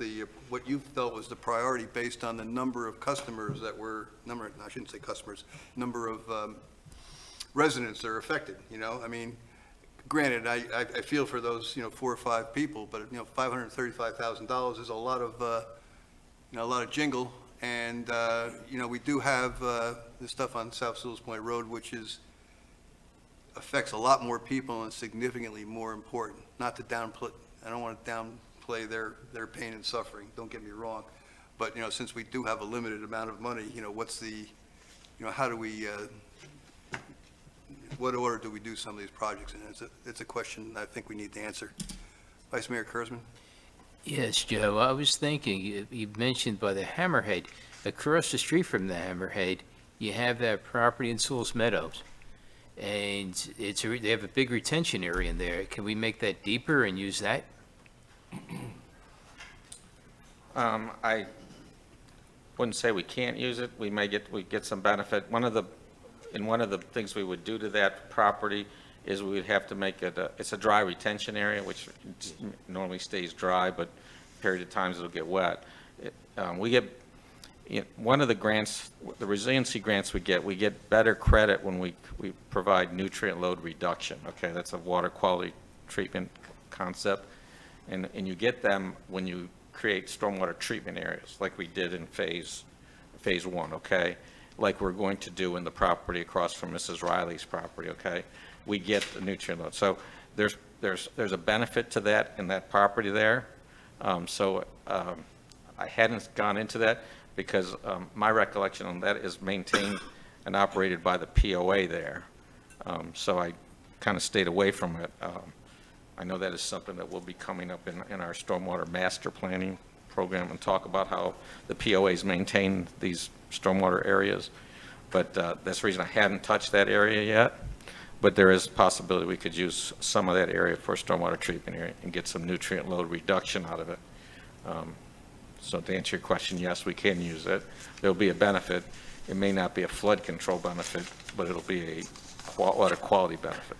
you felt was the priority based on the number of customers I shouldn't say customers, number of residents that are affected, I mean, granted, I feel for those, 4 or 5 people, but, $535,000 is a lot of jingle. And, we do have this stuff on South Sewells Point Road, which affects a lot more people and is significantly more important. Not to downplay, I don't want to downplay their pain and suffering, don't get me wrong. But, since we do have a limited amount of money, what's the, how do we, what order do we do some of these projects? And it's a question I think we need to answer. Vice Mayor Kurzman? Yes, Joe, I was thinking, you mentioned by the Hammerhead, across the street from the Hammerhead, you have that property in Sewells Meadows. And they have a big retention area in there. Can we make that deeper and use that? I wouldn't say we can't use it. We get some benefit. One of the things we would do to that property is we would have to make it, it's a dry retention area, which normally stays dry, but period of times it'll get wet. We get, one of the grants, the resiliency grants we get better credit when we provide nutrient load reduction, okay? That's a water quality treatment concept. And you get them when you create stormwater treatment areas, like we did in phase 1, okay? Like we're going to do in the property across from Mrs. Riley's property, okay? We get the nutrient load. So there's a benefit to that in that property there. I hadn't gone into that because my recollection on that is maintained and operated by the POA there. So I kind of stayed away from it. I know that is something that will be coming up in our stormwater master planning program and talk about how the POAs maintain these stormwater areas. But that's the reason I hadn't touched that area yet. But there is a possibility we could use some of that area for stormwater treatment area and get some nutrient load reduction out of it. So to answer your question, yes, we can use it. There'll be a benefit. It may not be a flood control benefit, but it'll be a water quality benefit.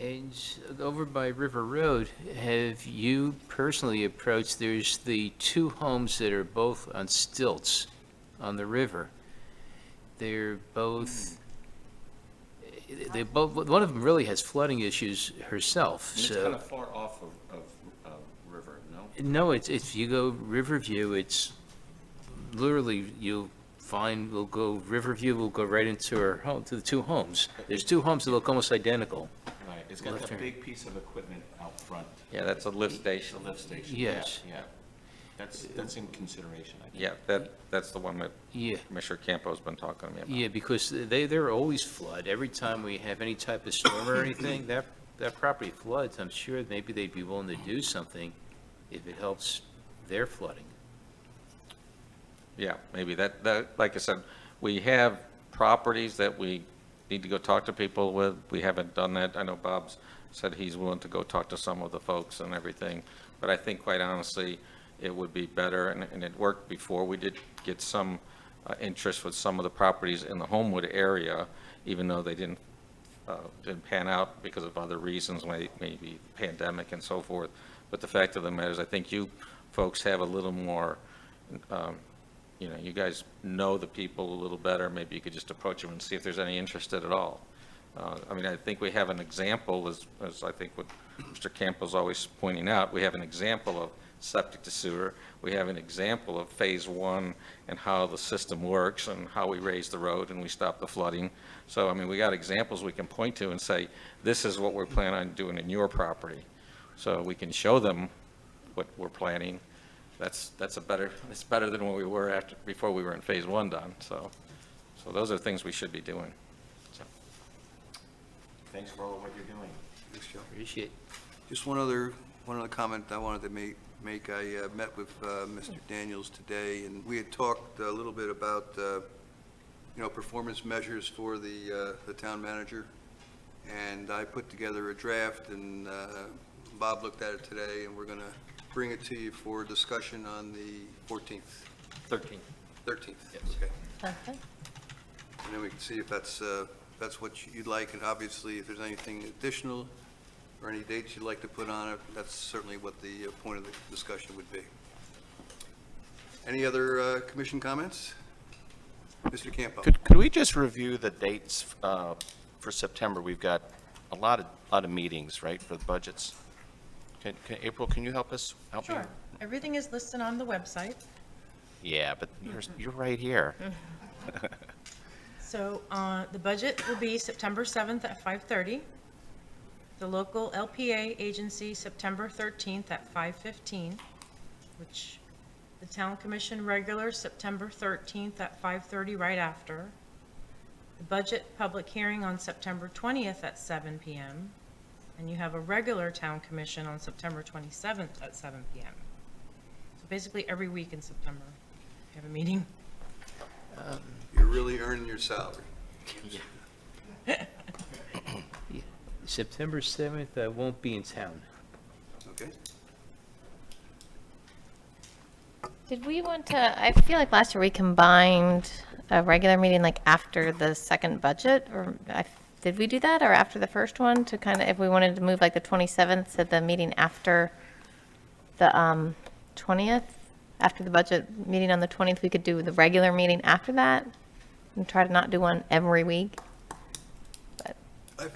And over by River Road, have you personally approached, there's the 2 homes that are both on stilts on the river. They're both, one of them really has flooding issues herself, And it's so. kind of far off of River, no? No, it's, you go Riverview, it's literally, we'll go Riverview, we'll go right into her home, to the 2 homes. There's 2 homes that look almost identical. Right, it's got that big piece of equipment out front. Yeah, that's a lift station. The lift station. Yes. Yeah. That's in consideration, I think. Yeah, that's the one that Yeah. Commissioner Campo's been talking to me about. Yeah, because they're always flood. Every time we have any type of storm or anything, that property floods. I'm sure maybe they'd be willing to do something if it helps their flooding. Yeah, maybe that, like I said, we have properties that we need to go talk to people with. We haven't done that. I know Bob's said he's willing to go talk to some of the folks and everything. But I think quite honestly, it would be better, and it worked before. We did get some interest with some of the properties in the Homewood area, even though they didn't didn't pan out because of other reasons, maybe pandemic and so forth. But the fact of the matter is, I think you folks have a little more, you guys know the people a little better. Maybe you could just approach them and see if there's any interest at all. I think we have an example, as I think what Mr. Campbell's always pointing out, we have an example of septic to sewer. We have an example of phase one and how the system works and how we raise the road and we stop the flooding. So, we got examples we can point to and say, this is what we're planning on doing in your property. So we can show them what we're planning. It's better than what we were before we were in phase one done. So those are things we should be doing. So. Thanks for all what you're doing. Thanks, Joe. Appreciate it. Just one other comment I wanted to make. I met with Mr. Daniels today, and we had talked a little bit about, performance measures for the town manager. And I put together a draft, and Bob looked at it today, and we're going to bring it to you for discussion on the 14th. 13. 13th. Yes. Okay. Okay. And then we can see if that's what you'd like, and obviously, if there's anything additional or any dates you'd like to put on it, that's certainly what the point of the discussion would be. Any other commission comments? Mr. Campo? Could we just review the dates for September? We've got a lot of meetings, right, for the budgets. April, can you help us? Help me? Sure. Everything is listed on the website. Yeah, but you're right here. So the budget will be September 7th at 5:30. The local LPA agency, September 13th at 5:15, which the town commission regular, September 13th at 5:30 right after. The budget public hearing on September 20th at 7 p.m. And you have a regular town commission on September 27th at 7 p.m. So basically every week in September, you have a meeting. You're really earning your salary. September 7th, I won't be in town. Okay? Did we want to, I feel like last year we combined a regular meeting like after the second budget, or did we do that, or after the first one, to kind of, if we wanted to move like the 27th to the meeting after the 20th, after the budget meeting on the 20th, we could do the regular meeting after that, and try to not do one every week?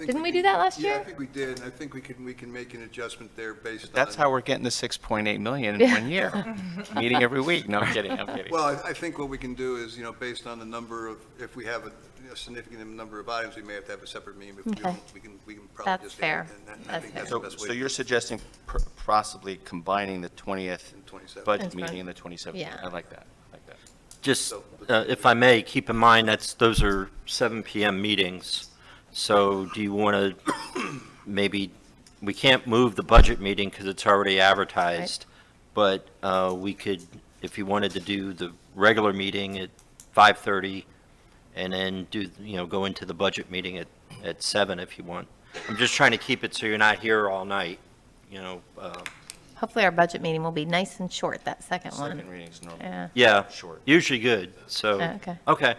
Didn't we do that last year? Yeah, I think we did. I think we can make an adjustment there based on. That's how we're getting the 6.8 million in 1 year. Meeting every week. No, I'm kidding. Well, I think what we can do is, based on the number of, if we have a significant number of items, we may have to have a separate meeting. But Okay. we can probably That's just. fair. And I That's think that's fair. the best way. So you're suggesting possibly combining the 20th And 27th. budget That's fine. meeting and the 27th? Yeah. I like that. Just, if I may, keep in mind those are 7 PM meetings. So do you want to, maybe, we can't move the budget meeting because it's already advertised. But we could, if you wanted to do the regular meeting at 5:30 and then go into the budget meeting at 7 if you want. I'm just trying to keep it so you're not here all night, Hopefully our budget meeting will be nice and short, that second one. Second reading's normal. Yeah. Yeah, Short. usually good, so. Okay. Okay.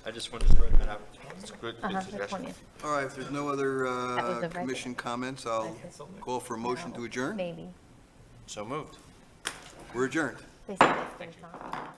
I just wanted to throw that out. It's a good The suggestion. 20th, All right, if there's no That was other the regular. commission comments, I'll call for a motion to adjourn. maybe. So moved. We're adjourned. They said it's 3 o'clock.